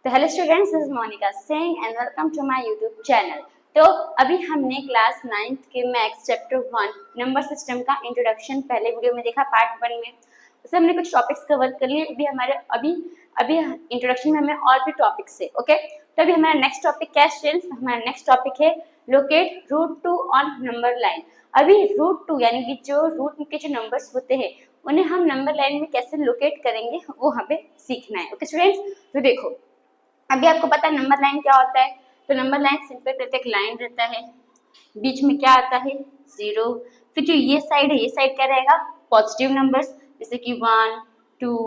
तो hello students, this is Monika Singh and welcome to my YouTube channel. तो अभी हमने क्लास 9th के मैथ्स चैप्टर 1 नंबर सिस्टम का इंट्रोडक्शन पहले वीडियो में देखा, पार्ट 1 में। उसमें हमने कुछ टॉपिक्स कवर कर लिए। अभी इंट्रोडक्शन में हमें और भी टॉपिक्स है। ओके, तो अभी हमारा नेक्स्ट टॉपिक क्या है? हमारा नेक्स्ट टॉपिक है locate root 2 on number line. अभी रूट 2 यानी कि जो रूट के जो नंबर्स होते हैं उन्हें हम नंबर लाइन में कैसे लोकेट करेंगे वो हमें सीखना है। ओके स्टूडेंट्स, तो देखो अभी आपको पता है नंबर लाइन क्या होता है। तो नंबर लाइन सिंपल कहते हैं, एक लाइन रहता है, बीच में क्या आता है? 0। फिर जो ये साइड है, ये साइड क्या रहेगा? पॉजिटिव नंबर्स, जैसे कि 1 2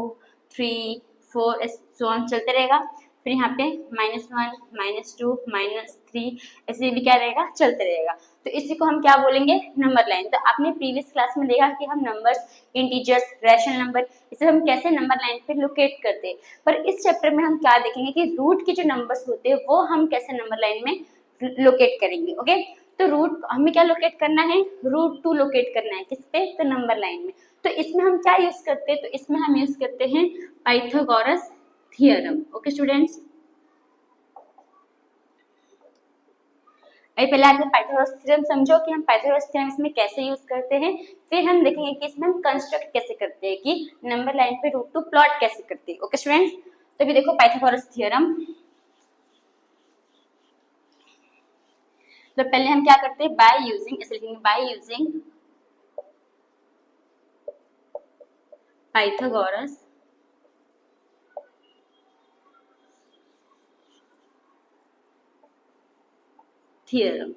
3 4 सो ऑन चलते रहेगा। फिर यहाँ पे -1 -2 -3 ऐसे भी क्या रहेगा? चलते रहेगा। तो इसी को हम क्या बोलेंगे? Number line. तो आपने प्रीवियस क्लास में देखा कि हम नंबर्स, इंटीजर्स, रैशनल नंबर, इसे हम कैसे नंबर लाइन पे लोकेट करते हैं। पर इस चैप्टर में हम क्या देखेंगे कि रूट के जो नंबर्स होते हैं वो हम कैसे नंबर लाइन में लोकेट करेंगे। ओके, तो रूट हमें क्या लोकेट करना है? रूट 2 लोकेट करना है। किस पे? तो नंबर लाइन में। तो इसमें हम क्या यूज करते हैं? तो इसमें हम यूज करते हैं पाइथागोरस थ्योरम। ओके स्टूडेंट्स, पहले आप पाइथागोरस थ्योरम समझो कि हम पाइथागोरस थ्योरम इसमें कैसे यूज करते हैं। फिर हम देखेंगे कि इसमें हम कंस्ट्रक्ट कैसे करते हैं, कि नंबर लाइन पे रूट 2 प्लॉट कैसे करते हैं। ओके स्टूडेंट्स, तो अभी देखो पाइथागोरस थ्योरम। तो पहले हम क्या करते हैं? बाय यूजिंग, इसे लिखेंगे बाय यूजिंग पाइथागोरस थ्योरम।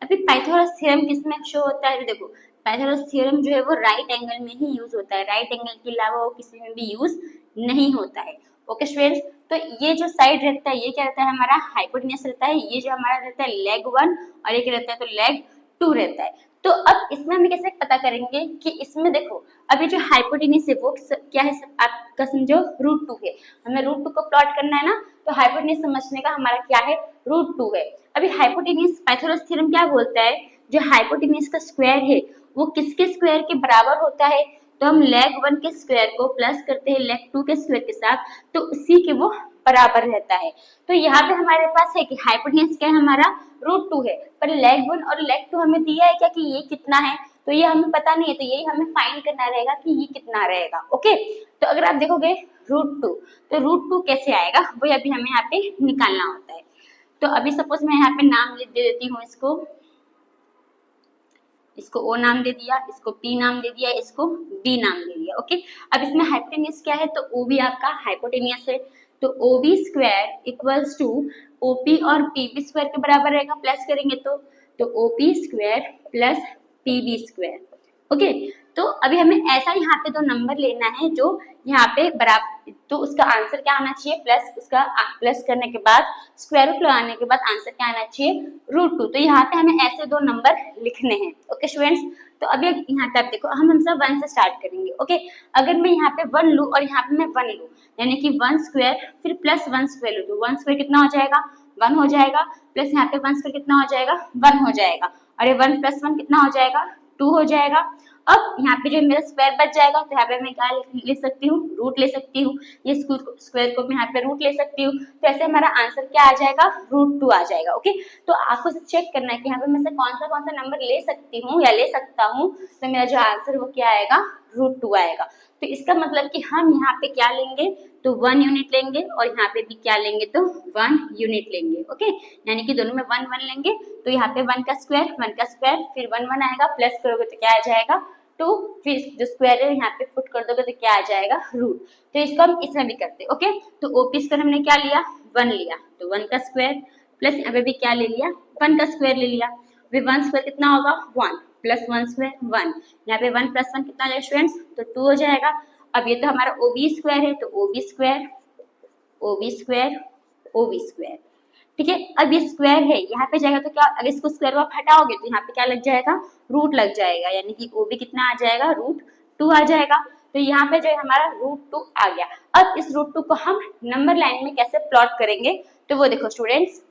अभी पाइथागोरस थ्योरम किसमें शो होता है? देखो पाइथागोरस थ्योरम जो है वो राइट एंगल में ही यूज होता है, राइट एंगल के अलावा वो किसी में भी यूज नहीं होता है। ओके स्टूडेंट्स, तो ये जो साइड रहता है ये क्या रहता है? हमारा हाइपोटेन्यूस रहता है। ये जो हमारा रहता है लेग 1 और एक रहता है तो लेग 2 रहता है। तो अब इसमें हम कैसे पता करेंगे कि इसमें देखो अभी जो हाइपोटेन्यूस है वो क्या है? आपका समझो रूट 2 है। हमें रूट 2 को प्लॉट करना है ना, तो हाइपोटेन्यूस समझने का हमारा क्या है? रूट 2 है। अभी हाइपोटेन्यूस पाइथागोरस थ्योरम क्या बोलता है? जो हाइपोटेन्यूस का स्क्वायर है वो किसके स्क्वायर के बराबर होता है? तो हम लेग 1 के स्क्वायर को प्लस करते हैं लेग 2 के स्क्वायर के साथ, तो उसी के वो बराबर रहता है। तो यहाँ पे हमारे पास है कि हाइपोटेन्यूस क्या है? हमारा रूट 2 है। पर लेग 1 और लेग 2 हमें दिया है क्या कि ये कितना है? तो ये हमें पता नहीं है, तो यही हमें फाइंड करना रहेगा कि ये कितना रहेगा। ओके, तो अगर आप देखोगे रूट 2, तो रूट 2 कैसे आएगा वो अभी हमें यहाँ पे निकालना होता है। तो अभी सपोज मैं यहाँ पे नाम दे देती हूँ, इसको O नाम दे दिया, इसको P नाम दे दिया, इसको B नाम दे दिया। ओके, अब इसमें हाइपोटेन्यूस क्या है? तो OB आपका हाइपोटेन्यूस है। तो OB square equals to OP और PB स्क्वायर के बराबर रहेगा, प्लस करेंगे तो OP square plus PB square. Okay, तो अभी हमें ऐसा यहाँ पे दो नंबर लेना है जो यहाँ पे बराबर, तो उसका आंसर क्या आना चाहिए? प्लस, उसका प्लस करने के बाद स्क्वायर रूट लगाने के बाद आंसर क्या आना चाहिए? रूट 2। तो यहाँ पे हमें ऐसे दो नंबर लिखने हैं। ओके स्टूडेंट्स, तो अभी यहाँ पे आप देखो हम सब 1 से स्टार्ट करेंगे। ओके, अगर मैं यहाँ पे 1 लूँ और यहाँ पे मैं 1 लूँ, यानी कि 1 स्क्वायर फिर प्लस 1 स्क्वायर लूँ, तो 1 स्क्वायर कितना हो जाएगा? 1 हो जाएगा, प्लस यहाँ पे 1 स्क्वायर कितना हो जाएगा? 1 हो जाएगा, और ये 1 प्लस 1 कितना हो जाएगा? 2 हो जाएगा। अब यहाँ पे जो मेरा स्क्वायर बच जाएगा, तो यहाँ पे मैं क्या ले सकती हूँ? रूट ले सकती हूँ। ये स्क्वायर को मैं यहाँ पे रूट ले सकती हूँ। तो ऐसे हमारा आंसर क्या आ जाएगा? रूट 2 आ जाएगा। ओके, तो आपको चेक करना है कि यहाँ पे मैं से कौन सा नंबर ले सकती हूँ या ले सकता हूँ। तो मेरा जो आंसर वो क्या आएगा? रूट 2 आएगा। तो इसका मतलब कि हम यहाँ पे क्या लेंगे? तो 1 यूनिट लेंगे, और यहाँ पे भी क्या लेंगे? तो 1 यूनिट लेंगे। ओके, यानी कि दोनों में 1 1 लेंगे। तो यहाँ पे 1 का स्क्वायर फिर 1 1 आएगा, प्लस करोगे तो क्या आ जाएगा? 2, फिर जो स्क्वायर है यहाँ पे पुट कर दोगे तो क्या आ जाएगा? रूट। तो इसको हम इसमें भी करते हैं। ओके, तो ओपी स्क्वायर हमने क्या लिया? 1 लिया, तो 1 का स्क्वायर प्लस यहाँ पे भी क्या ले लिया? 1 का स्क्वायर ले लिया। फिर 1 स्क्वायर कितना होगा? 1 प्लस 1 स्क्वायर 1, यहाँ पे 1 प्लस 1 कितना आ जाएगा स्टूडेंट्स? तो 2 हो जाएगा। अब ये तो हमारा ओबी स्क्वायर है, तो ओबी स्क्वायर ओबी स्क्वायर, ठीक है। अब ये स्क्वायर है, यहाँ पे जाएगा तो क्या, अगर इसको स्क्वायर आप हटाओगे तो यहाँ पे क्या लग जाएगा? रूट लग जाएगा, यानी कि ओबी कितना आ जाएगा? रूट 2 आ जाएगा। तो यहाँ पे जो है हमारा रूट 2 आ गया। अब इस रूट 2 को हम नंबर लाइन में कैसे प्लॉट करेंगे? तो वो देखो स्टूडेंट्स,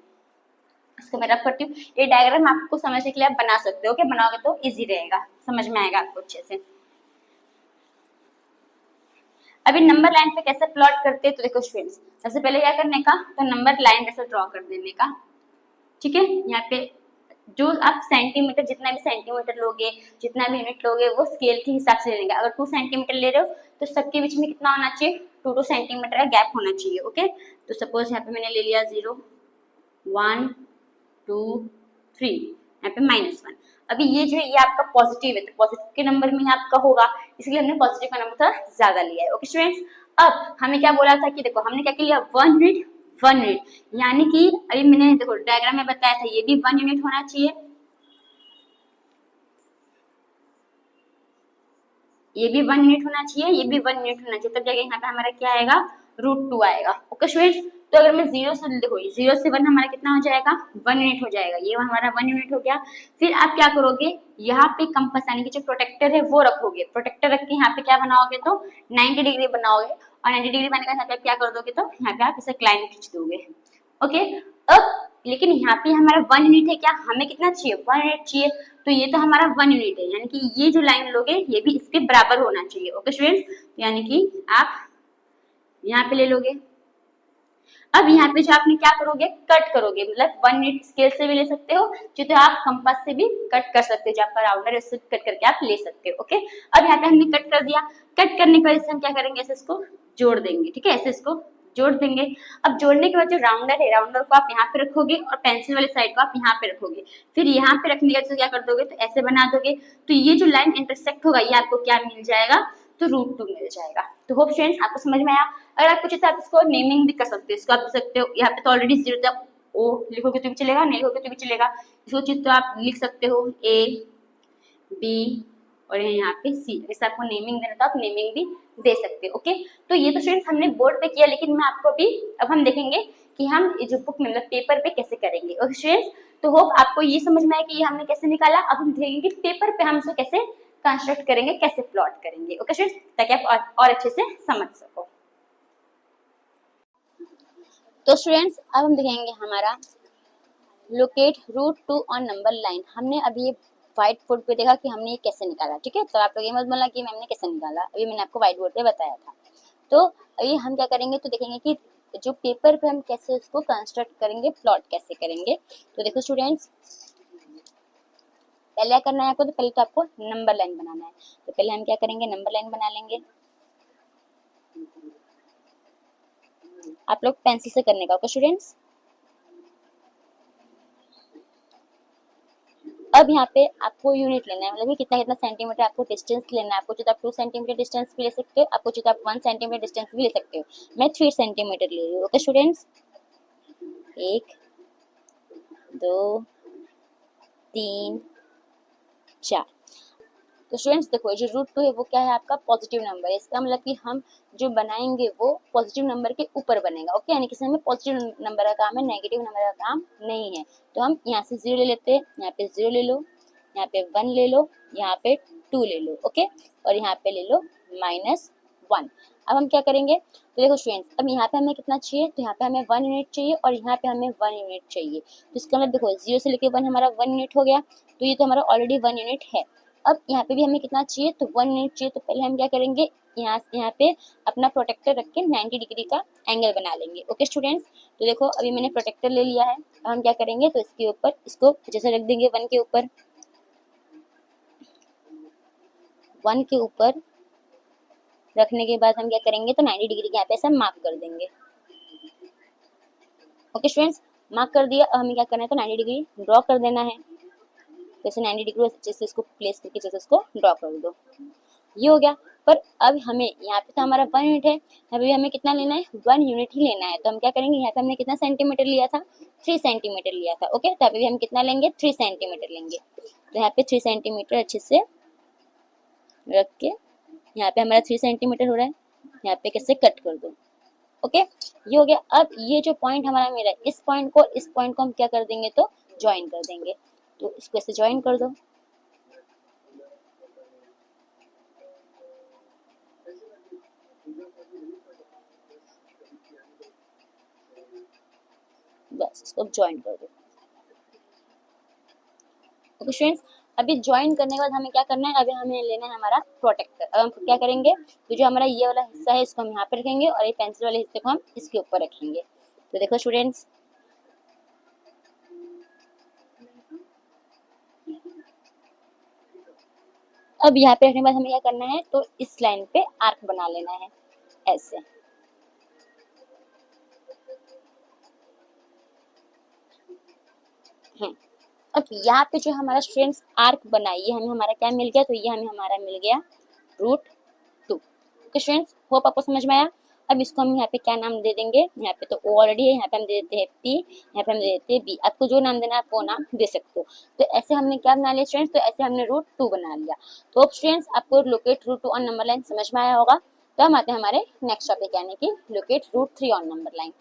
इसको मैं रख करती हूँ। ये डायग्राम आपको समझने के लिए आप बना सकते हो। ओके, बनाओगे तो इजी रहेगा, समझ में आएगा आपको अच्छे से। अभी नंबर लाइन पे कैसे प्लॉट करते हैं, तो देखो स्टूडेंट्स सबसे पहले क्या करने का, तो नंबर लाइन ऐसे ड्रॉ कर देने का, ठीक है। यहाँ पे जो आप सेंटीमीटर, जितना भी सेंटीमीटर लोगे, जितना भी यूनिट लोगे, वो स्केल के हिसाब से लेंगे। अगर 2 सेंटीमीटर ले रहे हो तो सबके बीच में कितना होना चाहिए, 2 सेंटीमीटर का गैप होना चाहिए, ओके। तो सपोज यहाँ पे मैंने ले लिया 0 1 2 3, यहाँ पे -1। अभी ये जो है ये आपका पॉजिटिव है, तो पॉजिटिव के नंबर में आपका होगा, इसलिए हमने पॉजिटिव का नंबर थोड़ा ज्यादा लिया है, ओके स्टूडेंट्स। अब हमें क्या बोला था कि देखो हमने क्या किया, 1 यूनिट 1 यूनिट, यानी कि अभी मैंने देखो डायग्राम में बताया था ये भी 1 यूनिट होना चाहिए, ये भी 1 यूनिट होना चाहिए, ये भी 1 यूनिट होना चाहिए, तब जाके यहाँ पे हमारा क्या आएगा, √2 आएगा, ओके स्टूडेंट्स। तो अगर मैं 0 से देखो 0 से 1 हमारा कितना हो जाएगा, 1 यूनिट हो जाएगा, ये हमारा 1 यूनिट हो गया। फिर आप क्या करोगे, यहाँ पे कंपास यानी कि जो प्रोटेक्टर है वो रखोगे, प्रोटेक्टर रख के यहाँ पे क्या बनाओगे, तो 90 डिग्री बनाओगे, और 90 डिग्री बनाने के यहाँ पे क्या कर दोगे, तो यहाँ पे आप इसे लाइन खींच दोगे, ओके। अब लेकिन यहाँ पे हमारा 1 यूनिट है, क्या हमें कितना चाहिए, 1 यूनिट चाहिए, तो ये तो हमारा 1 यूनिट है, यानी कि ये जो लाइन लोगे ये भी इसके बराबर होना चाहिए, ओके स्टूडेंट्स। यानी कि आप यहाँ पे ले लोगे। अब यहाँ पे जो आपने क्या करोगे, कट करोगे, मतलब 1 यूनिट स्केल से भी ले सकते हो, तो आप कंपास से भी कट कर सकते हो, जो आपका राउंडर है उससे कट करके आप ले सकते हो, ओके। अब यहाँ पे हमने कट कर दिया, कट करने के बाद हम क्या करेंगे, ऐसे इसको जोड़ देंगे, ठीक है, ऐसे इसको जोड़ देंगे। अब जोड़ने के बाद जो राउंडर है, राउंडर को आप यहाँ पे रखोगे और पेंसिल वाली साइड को आप यहाँ पे रखोगे, फिर यहाँ पे रखने के बाद क्या कर दोगे, तो ऐसे बना दोगे, तो ये जो लाइन इंटरसेक्ट होगा ये आपको क्या मिल जाएगा, तो √2 मिल जाएगा। तो होप स्टूडेंट्स आपको समझ में आया। अगर आपको चाहिए तो आप इसको नेमिंग भी कर सकते हो, इसको आप लिख सकते हो, यहाँ पे तो ऑलरेडी 0 तक ओ लिखोगे तो भी चलेगा, नहीं लिखोगे तो भी चलेगा, इसको चाहिए तो आप लिख सकते हो A B और यहाँ पे C, जैसे आपको नेमिंग देना तो आप नेमिंग भी दे सकते हो, ओके। तो ये तो स्टूडेंट्स हमने बोर्ड पे किया, लेकिन मैं आपको अभी अब हम देखेंगे कि हम ये जो बुक मतलब पेपर पे कैसे करेंगे, ओके स्टूडेंट्स। तो होप आपको ये समझ में आया कि ये हमने कैसे निकाला। अब हम देखेंगे कि पेपर पे हम इसको कैसे कंस्ट्रक्ट करेंगे, कैसे प्लॉट करेंगे, ओके स्टूडेंट्स, ताकि आप और अच्छे से समझ सको। तो स्टूडेंट्स अब हम देखेंगे हमारा लोकेट √2 ऑन नंबर लाइन। हमने अभी ये व्हाइट बोर्ड पे देखा कि हमने ये कैसे निकाला, ठीक है। तो आप लोग ये मत बोलना कि मैम ने कैसे निकाला, अभी मैंने आपको व्हाइट बोर्ड पे बताया था। तो अभी हम क्या करेंगे, तो देखेंगे कि जो पेपर पे हम कैसे उसको कंस्ट्रक्ट करेंगे, प्लॉट कैसे करेंगे। तो देखो स्टूडेंट्स पहले क्या करना है आपको, तो पहले तो आपको नंबर लाइन बनाना है, तो पहले हम क्या करेंगे, नंबर लाइन बना लेंगे। आप लोग पेंसिल से करने का, ओके स्टूडेंट्स। अब यहाँ पे आपको यूनिट लेना है, मतलब कि कितना कितना सेंटीमीटर आपको डिस्टेंस लेना है। आपको जो आप 2 सेंटीमीटर डिस्टेंस भी ले सकते हो, आपको जो आप 1 सेंटीमीटर डिस्टेंस भी ले सकते हो। मैं 3 सेंटीमीटर ले रही हूँ, ओके स्टूडेंट्स। 1 2 3 4। तो स्टूडेंट्स देखो जो √2 है वो क्या है, आपका पॉजिटिव नंबर है, इसका मतलब कि हम जो बनाएंगे वो पॉजिटिव नंबर के ऊपर बनेगा, ओके। यानी कि हमें पॉजिटिव नंबर का काम है, नेगेटिव नंबर का काम नहीं है। तो हम यहाँ से 0 ले लेते हैं, यहाँ पे 0 ले लो, यहाँ पे 1 ले लो, यहाँ पे 2 ले लो, ओके, और यहाँ पे ले लो -1। अब हम क्या करेंगे, तो देखो स्टूडेंट्स अब यहाँ पे हमें कितना चाहिए, तो यहाँ पे हमें 1 यूनिट चाहिए और यहाँ पे हमें 1 यूनिट चाहिए। तो इसका मतलब देखो 0 से लेके 1 हमारा 1 यूनिट हो गया, तो ये तो हमारा ऑलरेडी 1 यूनिट है। अब यहाँ पे भी हमें कितना चाहिए, तो 1 यूनिट चाहिए। तो पहले हम क्या करेंगे, यहाँ पे अपना प्रोटेक्टर रख के 90 डिग्री का एंगल बना लेंगे, ओके स्टूडेंट्स। तो देखो अभी मैंने प्रोटेक्टर ले लिया है, अब हम क्या करेंगे, तो इसके ऊपर इसको जैसे रख देंगे 1 के ऊपर, 1 के ऊपर रखने के बाद हम क्या करेंगे, तो 90 डिग्री के यहाँ पे ऐसा मार्क कर देंगे, ओके स्टूडेंट्स। मार्क कर दिया, अब हमें क्या करना है, तो 90 डिग्री ड्रॉ कर देना है। जैसे 90 डिग्री अच्छे से इसको प्लेस करके जैसे इसको ड्रॉ कर दो, ये हो गया। पर अब हमें यहाँ पे तो हमारा 1 यूनिट है, अभी हमें कितना लेना है, 1 यूनिट ही लेना है। तो हम क्या करेंगे, यहाँ पे हमने कितना सेंटीमीटर लिया था, 3 सेंटीमीटर लिया था, ओके। तो अभी हम कितना लेंगे, 3 सेंटीमीटर लेंगे। तो यहाँ पे 3 सेंटीमीटर अच्छे से रख के यहाँ पे हमारा 3 सेंटीमीटर हो रहा है, यहाँ पे कैसे कट कर दो, ओके, ये हो गया। अब ये जो पॉइंट हमारा मेरा, इस पॉइंट को हम क्या कर देंगे, तो ज्वाइन कर देंगे। तो इसको ऐसे ज्वाइन कर दो, बस इसको ज्वाइन कर दो, ओके स्टूडेंट्स। अभी ज्वाइन करने के बाद हमें क्या करना है, अभी हमें लेना है हमारा प्रोटेक्टर। अब हम क्या करेंगे, तो जो हमारा ये वाला हिस्सा है इसको हम यहाँ पे रखेंगे और ये पेंसिल वाले हिस्से को हम इसके ऊपर रखेंगे। तो देखो स्टूडेंट्स, अब यहाँ पे रखने के बाद हमें क्या करना है, तो इस लाइन पे आर्क बना लेना है ऐसे। अब यहाँ पे जो हमारा स्टूडेंट्स आर्क बना, ये हमें हमारा क्या मिल गया, तो ये हमें हमारा मिल गया √2। ओके स्टूडेंट्स, होप आपको समझ में आया। अब इसको हम यहाँ पे क्या नाम दे देंगे, यहाँ पे तो O ऑलरेडी है, यहाँ पे हम दे देते हैं P, यहाँ पे हम दे देते हैं B। आपको जो नाम देना है आप वो नाम दे सकते हो। तो ऐसे हमने क्या बना लिया स्टूडेंट्स, तो ऐसे हमने √2 बना लिया। तो अब स्टूडेंट्स आपको लोकेट √2 ऑन नंबर लाइन समझ में आया होगा। तो हम आते हैं हमारे नेक्स्ट टॉपिक यानी कि लोकेट √3 ऑन नंबर लाइन।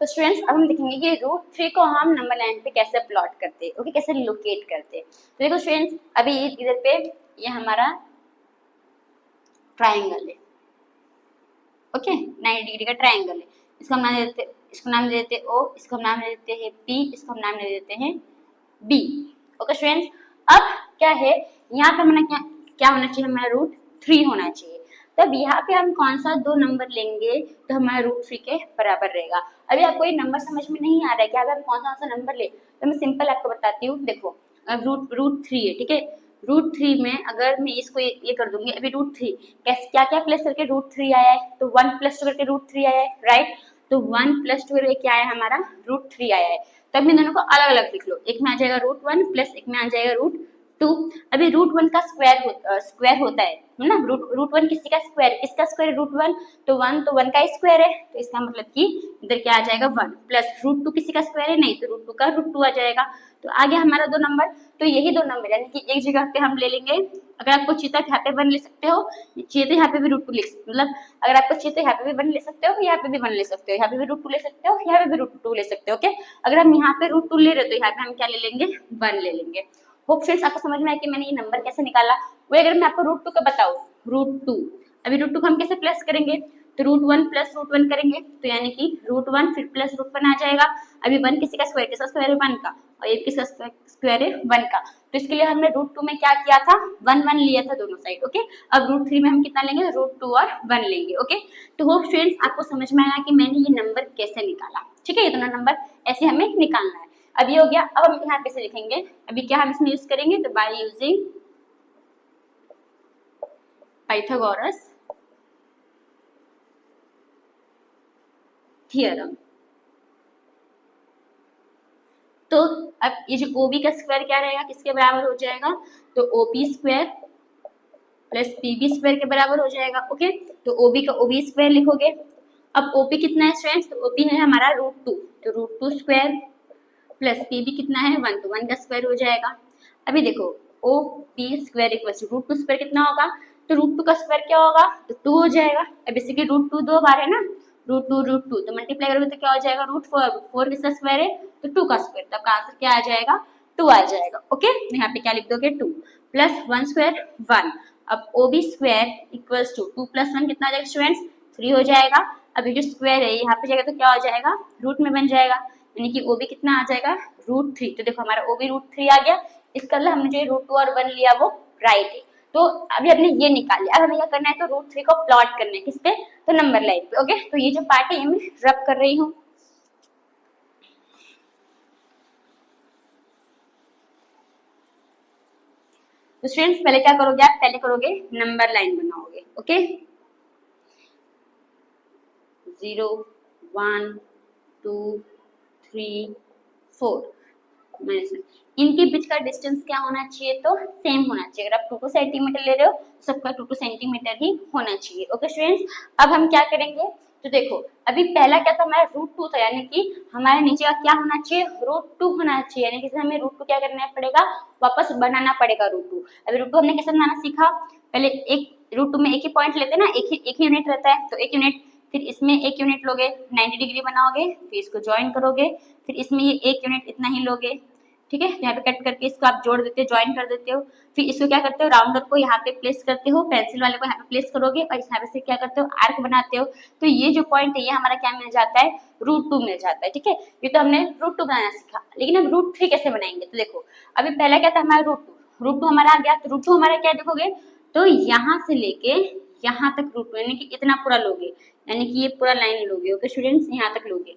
तो स्टूडेंट्स अब हम देखेंगे कि √3 को हम नंबर लाइन पे कैसे प्लॉट करते हैं, ओके, कैसे लोकेट करते हैं। तो देखो स्टूडेंट्स, अभी इधर पे ये हमारा ट्रायंगल है, ओके, 90 डिग्री का ट्रायंगल है। इसको हम नाम दे देते, इसको नाम दे देते O, इसको हम नाम दे देते हैं P, इसको हम नाम दे देते हैं B। ओके स्टूडेंट्स, अब क्या है, यहाँ पे हमारा क्या होना चाहिए, हमारा √3 होना चाहिए। तब यहाँ पे हम कौन सा दो नंबर लेंगे तो हमारा √3 के बराबर रहेगा। अभी आपको ये नंबर समझ में नहीं आ रहा है कि अगर हम कौन सा नंबर ले, तो मैं सिंपल आपको बताती हूँ। देखो अब √3 है, ठीक है, √3 में अगर मैं इसको ये कर दूंगी, अभी √3 कैसे क्या क्या प्लस करके √3 आया है, तो 1 + 2 करके √3 आया है, राइट। तो 1 + 2 करके क्या आया हमारा √3 आया है। तब इन दोनों को अलग अलग लिख लो, एक में आ जाएगा √1 प्लस एक में आ जाएगा √2। अभी √1 का स्क्वायर होता है ना, √1 किसी का स्क्वायर, किसका स्क्वायर √1, तो 1 का स्क्वायर है, तो इसका मतलब कि इधर क्या आ जाएगा 1 प्लस √2 किसी का स्क्वायर है नहीं, तो √2 का √2 आ जाएगा। तो आ गया हमारा दो नंबर। तो यही दो नंबर यानी कि एक जगह पे हम ले लेंगे, अगर आपको चाहिए तो यहाँ पे 1 ले सकते हो, चाहिए तो यहाँ पे भी √2 लिख सकते हो, मतलब अगर आपको चाहिए तो यहाँ पे भी 1 ले सकते हो, यहाँ पे भी 1 ले सकते हो, यहाँ पे भी √2 ले सकते हो, यहाँ पे भी √2 ले सकते हो। ओके, अगर हम यहाँ पे √2 ले रहे हो तो यहाँ पे हम क्या ले लेंगे, 1 ले लेंगे। होप फ्रेंड्स आपको समझ में आया कि मैंने ये नंबर कैसे निकाला। वो अगर मैं आपको √2 का बताऊँ, √2 अभी √2 को हम कैसे प्लस करेंगे, तो √1 + √1 करेंगे, तो यानी कि √1 फिर प्लस √1 आ जाएगा। अभी 1 किसका स्क्वायर है 1 का, और ये किसका स्क्वायर है 1 का। तो इसके लिए हमने √2 में क्या किया था, 1 1 लिया था दोनों साइड, ओके। अब √3 में हम कितना लेंगे, √2 और 1 लेंगे, ओके। तो होप स्टूडेंट्स आपको समझ में आया कि मैंने ये नंबर कैसे निकाला, ठीक है। ये दोनों नंबर ऐसे हमें निकालना है। अब ये हो गया। अब हम यहाँ पे से लिखेंगे, अभी क्या हम इसमें यूज करेंगे, तो बाय यूजिंग पाइथागोरस थ्योरम। तो अब ये जो OB का स्क्वायर क्या रहेगा, किसके बराबर हो जाएगा, तो OP² + PB² के बराबर हो जाएगा, ओके। तो OB का OB स्क्वायर लिखोगे। अब OP कितना है स्टूडेंट्स, तो OP है हमारा √2, तो √2² प्लस PB कितना है 1, तो 1 का स्क्वायर हो जाएगा। अभी देखो OP² = √2² कितना होगा, तो √2 का स्क्वायर क्या होगा, तो 2 हो जाएगा। अब बेसिकली √2 दो बार है ना, √2 तो मल्टीप्लाई करोगे तो क्या हो जाएगा, √4 किसका स्क्वायर है, तो 2 का स्क्वायर, तो आपका आंसर क्या आ जाएगा, 2 आ जाएगा, ओके। यहाँ पे क्या लिख दोगे 2 प्लस 1² 1। अब OB² = 2 + 1 कितना आ जाएगा स्टूडेंट्स, 3 हो जाएगा। अब ये जो स्क्वायर है यहाँ पे जाएगा तो क्या हो जाएगा, रूट में बन जाएगा, यानी कि OB कितना आ जाएगा, √3। तो देखो हमारा OB √3 आ गया। इसका मतलब हमने जो √2 और 1 लिया वो राइट है। तो अभी हमने ये निकाल लिया। अब हमें क्या करना है, तो √3 को प्लॉट करना है, किस पे, तो नंबर लाइन पे, ओके। तो ये जो पार्ट है ये मैं रब कर रही हूँ। तो स्टूडेंट्स पहले क्या करोगे, आप पहले करोगे नंबर लाइन बनाओगे, ओके। 0 1 2 3 4 इनके बीच का डिस्टेंस क्या होना चाहिए, तो सेम होना चाहिए। अगर आप 2 सेंटीमीटर ले रहे हो तो सबका 2 सेंटीमीटर ही होना चाहिए, ओके स्टूडेंट्स। अब हम क्या करेंगे, तो देखो अभी पहला क्या था, हमारा √2 था, यानी कि हमारे नीचे का क्या होना चाहिए, √2 होना चाहिए, यानी कि हमें √2 क्या करना पड़ेगा, वापस बनाना पड़ेगा √2। अभी √2 हमने कैसे बनाना सीखा, पहले एक √2 में एक ही पॉइंट लेते हैं ना, एक ही यूनिट रहता है, तो एक यूनिट, फिर इसमें एक यूनिट लोगे 90 डिग्री बनाओगे, फिर इसको ज्वाइन करोगे, फिर इसमें ये एक यूनिट इतना ही लोगे, ठीक है। यहाँ पे कट करके इसको आप जोड़ देते हो, ज्वाइन कर देते हो। फिर इसको क्या करते हो, राउंडर को यहाँ पे प्लेस करते हो, पेंसिल वाले को यहाँ पे प्लेस करोगे और यहाँ पे से क्या करते हो, आर्क बनाते हो। तो ये जो पॉइंट है ये हमारा क्या मिल जाता है, √2 मिल जाता है। ठीक है, ये तो हमने √2 बनाना सीखा। लेकिन अब √3 कैसे बनाएंगे, तो देखो अभी पहला क्या था हमारा √2 हमारा आ गया। तो √2 हमारा क्या देखोगे, तो यहाँ से लेके यहाँ तक √2 यानी कि इतना पूरा लोगे, यानी कि ये पूरा लाइन लोगे। ओके स्टूडेंट्स, यहाँ तक लोगे।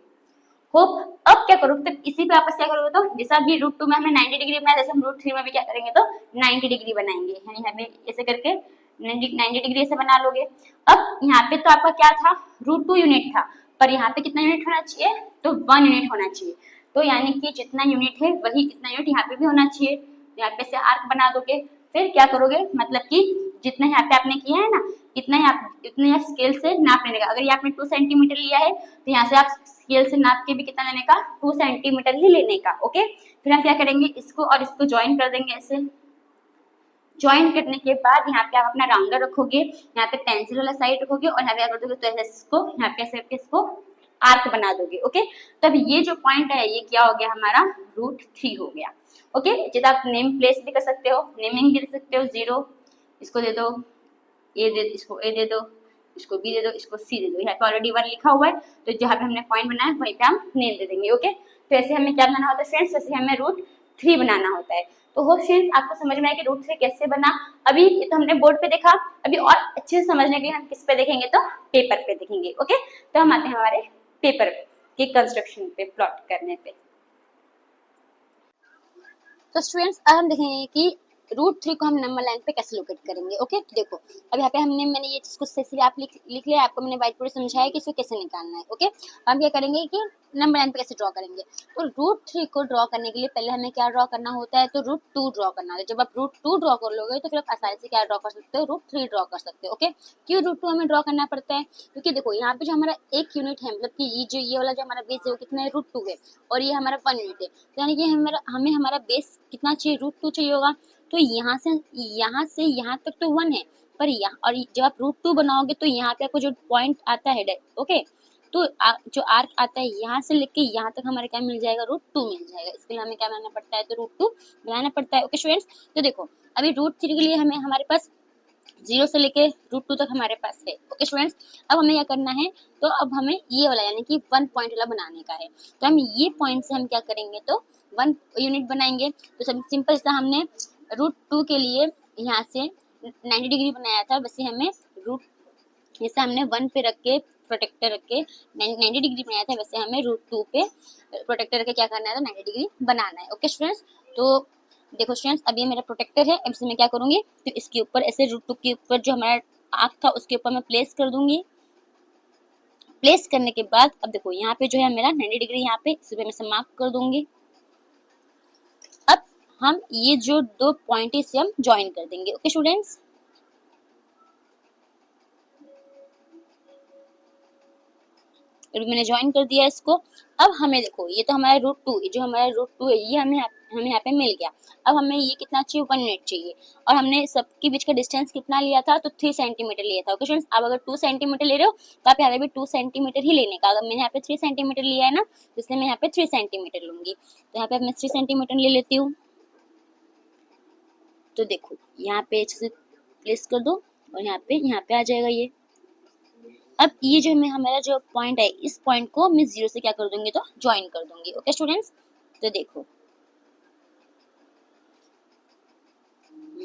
होप अब क्या करोगे, तो इसी पे आपस क्या करोगे, तो जैसा अभी √2 में हमने 90 डिग्री बनाया, जैसे हम √3 में भी क्या करेंगे, तो 90 डिग्री बनाएंगे। यानी हमें ऐसे करके 90 डिग्री से बना लोगे। अब यहाँ पे तो आपका क्या था, √2 यूनिट था, पर यहाँ पे कितना यूनिट होना चाहिए, तो 1 यूनिट होना चाहिए। तो यानी कि जितना यूनिट है वही इतना यूनिट यहाँ पे भी होना चाहिए। यहाँ पे से आर्क बना दोगे। फिर क्या करोगे, मतलब कि जितना यहाँ पे आपने किया है ना, इतना ही आप स्केल से नाप लेने का। अगर ये आपने 2 सेंटीमीटर लिया है तो यहाँ से आप स्केल से नाप के भी कितना लेने का, 2 सेंटीमीटर ही लेने का। ओके, फिर हम क्या करेंगे, इसको और इसको ज्वाइन कर देंगे। ऐसे ज्वाइन करने के बाद यहाँ पे आप अपना राउंडर रखोगे, यहाँ पे पेंसिल वाला साइड रखोगे और यहाँ पे कर दोगे, तो ऐसे इसको यहाँ पे ऐसे इसको आर्क बना दोगे। ओके, तो अब ये जो पॉइंट है ये क्या हो गया, हमारा √3 हो गया। ओके, जब आप नेम प्लेस भी कर सकते हो, नेमिंग भी दे सकते हो। 0 इसको दे दो, इसको ए दे दो, इसको बी दे दो, इसको सी दे दो। यहाँ पे ऑलरेडी 1 लिखा हुआ है, तो जहाँ पे हमने पॉइंट बनाया है वहीं पे हम नेम दे देंगे। ओके, तो ऐसे हमें क्या बनाना होता है फ्रेंड्स, वैसे हमें √3 बनाना होता है। तो होप फ्रेंड्स आपको समझ में आया कि √3 कैसे बना। अभी ये तो हमने बोर्ड पे देखा, अभी और अच्छे से समझने के लिए हम किस पे देखेंगे, तो पेपर पे देखेंगे। ओके, तो हम आते हैं हमारे पेपर के कंस्ट्रक्शन पे, प्लॉट करने पे। तो स्टूडेंट्स अब हम देखेंगे कि √3 को हम नंबर लाइन पे कैसे लोकेट करेंगे। ओके, देखो अब यहाँ पे मैंने ये चीज कुछ से आप लिख लिया, आपको मैंने व्हाइट बोर्ड समझाया कि इसको कैसे निकालना है। ओके, हम क्या करेंगे कि नंबर लाइन पे कैसे ड्रॉ करेंगे। तो √3 को ड्रॉ करने के लिए पहले हमें क्या ड्रॉ करना होता है, तो √2 ड्रॉ करना होता है। जब आप √2 ड्रॉ कर लोगे तो फिर आप आसानी से क्या ड्रॉ कर सकते हो, √3 ड्रॉ कर सकते हो। ओके, क्यों √2 हमें ड्रॉ करना पड़ता है, क्योंकि देखो यहाँ पे जो हमारा एक यूनिट है, मतलब कि ये वाला जो हमारा बेस है वो कितना है, √2 है, और ये हमारा 1 यूनिट है। तो यानी कि हमें हमारा बेस कितना चाहिए, √2 चाहिए होगा। तो यहाँ से यहाँ तक तो 1 है, पर यहाँ और जब आप √2 बनाओगे तो यहाँ पे आपको जो पॉइंट आता है, ओके, तो जो आर्क आता है यहाँ से लेके यहाँ तक हमारे क्या मिल जाएगा, √2 मिल जाएगा। इसके लिए हमें क्या बनाना पड़ता है, तो √2 बनाना पड़ता है। ओके स्टूडेंट्स, तो देखो अभी √3 के लिए हमारे पास 0 से लेके √2 तक हमारे पास है। ओके स्टूडेंट्स, अब हमें क्या करना है, तो अब हमें ये वाला यानी कि 1 पॉइंट वाला बनाने का है। तो हम ये पॉइंट से हम क्या करेंगे, तो 1 यूनिट बनाएंगे। तो सब सिंपल सा हमने √2 के लिए यहाँ से 90 डिग्री बनाया था, वैसे हमें जैसे हमने 1 पे रख के प्रोटेक्टर रख के 90 डिग्री बनाया था, वैसे हमें √2 पे प्रोटेक्टर रख के क्या करना है, तो 90 डिग्री बनाना है। ओके स्टूडेंट्स, तो देखो स्टूडेंट्स अब ये मेरा प्रोटेक्टर है, इससे मैं क्या करूंगी, तो इसके ऊपर ऐसे √2 के ऊपर जो हमारा आर्क था उसके ऊपर मैं प्लेस कर दूंगी। प्लेस करने के बाद अब देखो यहाँ पे जो है मेरा 90 डिग्री, यहाँ पे इस पे मैं समाप्त कर दूंगी। अब हम ये जो 2 पॉइंट इसे हम ज्वाइन कर देंगे। ओके स्टूडेंट्स, मैंने ज्वाइन कर दिया इसको। अब हमें देखो ये तो हमारा √2, जो हमारा √2 है ये हमें यहाँ पे मिल गया। अब हमें ये कितना चाहिए, 1 यूनिट चाहिए, और हमने सबके बीच का डिस्टेंस कितना लिया था, तो 3 सेंटीमीटर लिया था। ओके स्टूडेंट्स, आप अगर 2 सेंटीमीटर ले रहे हो तो आप यहाँ पे भी 2 सेंटीमीटर ही लेने का। अगर मैंने यहाँ पे 3 सेंटीमीटर लिया है ना, तो इसलिए मैं यहाँ पे 3 सेंटीमीटर लूंगी। तो यहाँ पे मैं 3 सेंटीमीटर ले लेती हूँ। तो देखो यहाँ पे अच्छे से प्लेस कर दो और यहाँ पे आ जाएगा ये। अब ये जो हमारा जो पॉइंट है, इस पॉइंट को मैं 0 से क्या कर दूंगी, तो ज्वाइन कर दूंगी। ओके स्टूडेंट्स, तो देखो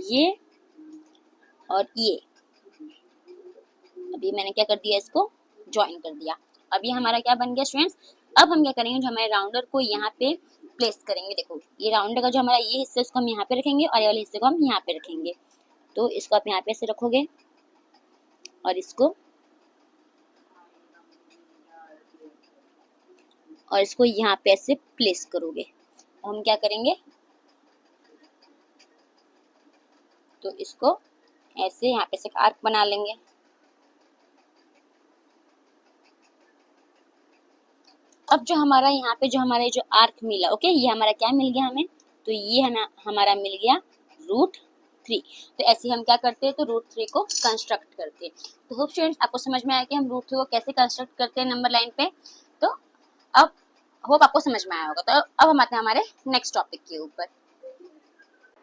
ये और ये, अभी मैंने क्या कर दिया, इसको ज्वाइन कर दिया। अब ये हमारा क्या बन गया स्टूडेंट्स। अब हम क्या करेंगे, जो हमारे राउंडर को यहाँ पे प्लेस करेंगे। देखो ये राउंडर का जो हमारा ये हिस्सा उसको हम यहाँ पे रखेंगे और ये वाले हिस्से को हम यहाँ पे रखेंगे। तो इसको आप यहाँ पे ऐसे रखोगे और इसको यहाँ पे ऐसे प्लेस करोगे। हम क्या करेंगे, तो इसको ऐसे यहाँ पे से आर्क बना लेंगे। अब जो हमारा यहाँ पे जो हमारे जो आर्क मिला, ओके, ये हमारा क्या मिल गया हमें, तो ये हमारा मिल गया √3। तो ऐसे हम क्या करते हैं, तो √3 को कंस्ट्रक्ट करते हैं। तो होप स्टूडेंट्स आपको समझ में आया कि हम √3 को कैसे कंस्ट्रक्ट करते हैं नंबर लाइन पे। तो अब होप आपको समझ में आया होगा। तो अब हम आते हैं हमारे नेक्स्ट टॉपिक के ऊपर।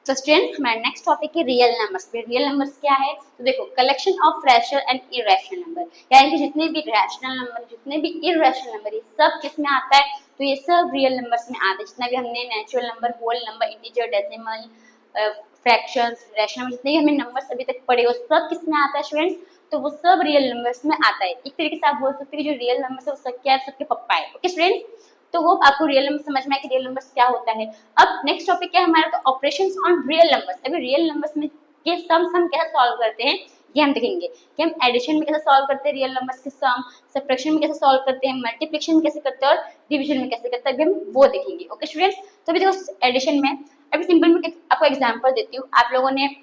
तो स्टूडेंट्स हमारा नेक्स्ट टॉपिक है रियल नंबर्स। रियल नंबर्स क्या है? तो देखो collection of rational and irrational number, यानी कि जितने भी रैशनल नंबर जितने भी इरेशनल नंबर ये सब किस में आता है? तो ये सब रियल नंबर्स में आते हैं। जितना भी हमने natural number, whole number, integer, decimal, fractions, rational number जितने भी हमने नंबर्स अभी तक पढ़े वो सब किस में आता है स्टूडेंट्स? तो वो सब रियल नंबर्स में आता है। एक तरीके से आप बोल सकते हैं कि जो रियल नंबर्स है वो सब क्या है? सबके पप्पा है। ओके स्टूडेंट्स, तो होप आपको रियल नंबर समझ में आया कि रियल नंबर्स क्या होता है। अब नेक्स्ट टॉपिक क्या है हमारा? तो ऑपरेशंस ऑन रियल नंबर्स। अभी रियल नंबर्स में के सम्स हम कैसे सॉल्व करते हैं ये हम देखेंगे कि हम एडिशन में कैसे सॉल्व करते हैं रियल नंबर्स के सम, सब्ट्रैक्शन में कैसे सॉल्व करते हैं, मल्टीप्लिकेशन में कैसे करते हैं और डिवीजन में कैसे करते हैं, अभी हम वो देखेंगे। ओके स्टूडेंट्स, तो अभी देखो एडिशन में अभी सिंपल में आपको एग्जांपल देती हूँ। आप लोगों ने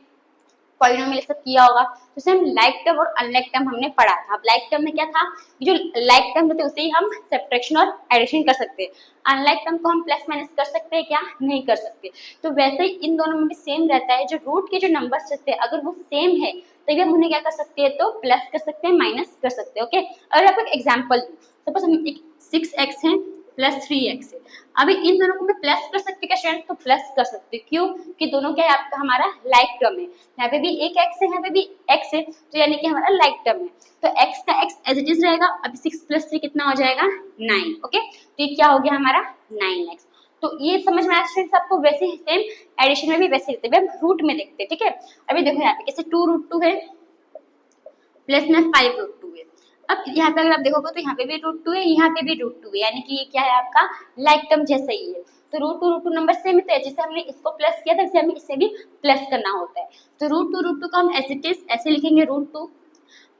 पॉलिनोमियल सब किया होगा, तो उसे हम लाइक टर्म और अनलाइक टर्म हमने पढ़ा था। अब लाइक टर्म में क्या था? जो लाइक टर्म होते हैं उसे ही हम सब्ट्रैक्शन और एडिशन कर सकते हैं। अनलाइक टर्म को हम प्लस माइनस कर सकते हैं क्या? नहीं कर सकते। तो वैसे ही इन दोनों में भी सेम रहता है। जो रूट के जो नंबर्स रहते हैं अगर वो सेम है तो हम उन्हें क्या कर सकते हैं? तो प्लस कर सकते हैं, माइनस कर सकते हैं। ओके, अगर आपको एक एग्जाम्पल दूं, सपोज हम एक 6x है प्लस 3x है। अभी इन दोनों को मैं प्लस कर सकती क्या स्टूडेंट? तो प्लस कर सकती हूँ। क्यों? कि दोनों क्या है आपका हमारा लाइक टर्म है। यहाँ पे भी एक x है, यहाँ पे भी x है, तो यानी कि हमारा लाइक टर्म है। तो x का x एज इट इज रहेगा। अभी 6 + 3 कितना हो जाएगा? 9। ओके, तो ये क्या हो गया हमारा? 9x। तो ये समझ में आया स्टूडेंट्स आपको? वैसे ही सेम एडिशन में भी वैसे ही हम रूट में देखते हैं। ठीक है, अभी देखो यहाँ पे कैसे 2√2 है प्लस में 5√2 है। अब यहाँ पे अगर आप देखोगे तो यहाँ पे भी √2 है, यहाँ पे भी √2 है, यानी कि ये क्या है आपका लाइक टर्म जैसा ही है। तो √2 नंबर सेम है, तो जैसे हमने इसको प्लस किया था वैसे हमें इसे भी प्लस करना होता है। तो √2 को हम एज इट इज ऐसे लिखेंगे √2।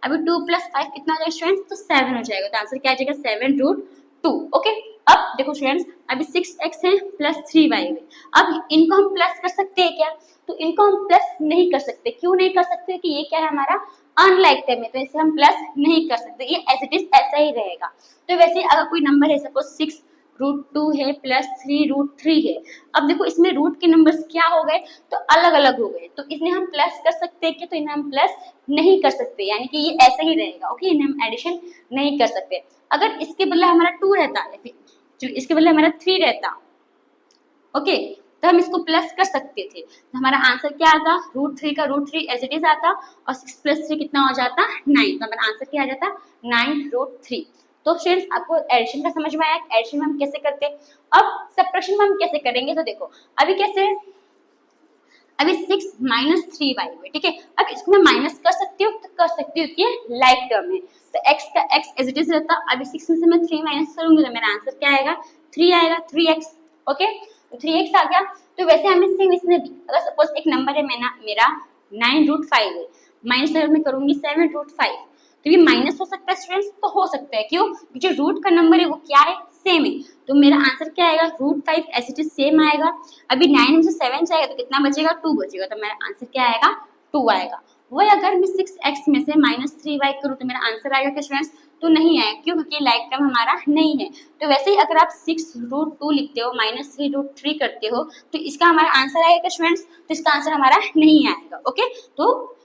अभी 2 + 5 कितना हो जाएगा स्टूडेंट्स? तो 7 हो जाएगा। तो आंसर क्या आ जाएगा? 7√2। ओके, अब देखो स्टूडेंट्स अभी 6x है प्लस 3y है। अब इनको हम प्लस कर सकते हैं क्या? तो इनको हम प्लस नहीं कर सकते। क्यों नहीं कर सकते? कि ये क्या है हमारा अनलाइक टर्म है, तो इसे हम प्लस नहीं कर सकते। ये एज इट इज ऐसा ही रहेगा। तो वैसे अगर कोई नंबर है सपोज 6√2 है प्लस 3√3 है। अब देखो इसमें रूट के नंबर्स क्या हो गए? तो अलग अलग हो गए। तो इन्हें हम प्लस कर सकते हैं क्या? तो इन्हें हम प्लस नहीं कर सकते, यानी कि ये ऐसा ही रहेगा। ओके, इन्हें हम एडिशन नहीं कर सकते। अगर इसके बदले हमारा 2 रहता, इसके बदले हमारा 3 रहता, ओके, तो हम इसको प्लस कर सकते थे। तो हमारा आंसर क्या आता? √3 का √3 एज इट इज आता और 6 + 3 कितना हो जाता? 9। तो हमारा आंसर क्या आ जाता? 9√3। तो फ्रेंड्स आपको एडिशन का समझ में आया? एडिशन में हम कैसे करते हैं। अब सब्ट्रैक्शन में हम कैसे करेंगे? तो देखो अभी कैसे, अभी 6 - 3y हुए। ठीक है, अब इसको मैं माइनस कर सकती हूँ, तो कर सकती हूँ कि लाइक टर्म है तो x का x एज इट इज रहता। अभी 6 में से मैं 3 माइनस करूंगी तो मेरा आंसर क्या आएगा? 3 आएगा, 3x। ओके, तो 3x आ गया। तो वैसे हमें सेम इसमें भी अगर सपोज एक नंबर है मेरा 9√5 है, माइनस अगर मैं करूंगी 7√5 तो ये माइनस हो सकता है स्टूडेंट्स? तो हो सकता है। क्यों? जो रूट का नंबर है वो क्या है? सेम है। तो मेरा आंसर क्या आएगा? √5 एज इट इज सेम आएगा। अभी 9 में से 7 जाएगा तो कितना बचेगा? 2 बचेगा। तो मेरा आंसर क्या आएगा? 2 आएगा। वही अगर मैं 6x में से -3y करूँ तो मेरा आंसर आएगा क्या स्टूडेंट्स? तो नहीं आएगा। क्यों? क्योंकि लाइक टर्म हमारा नहीं है। तो वैसे ही अगर आप 6√2 लिखते हो -3√3 करते हो तो इसका हमारा आंसर आएगा स्टूडेंट्स? तो इसका आंसर हमारा नहीं आएगा। ओके, तो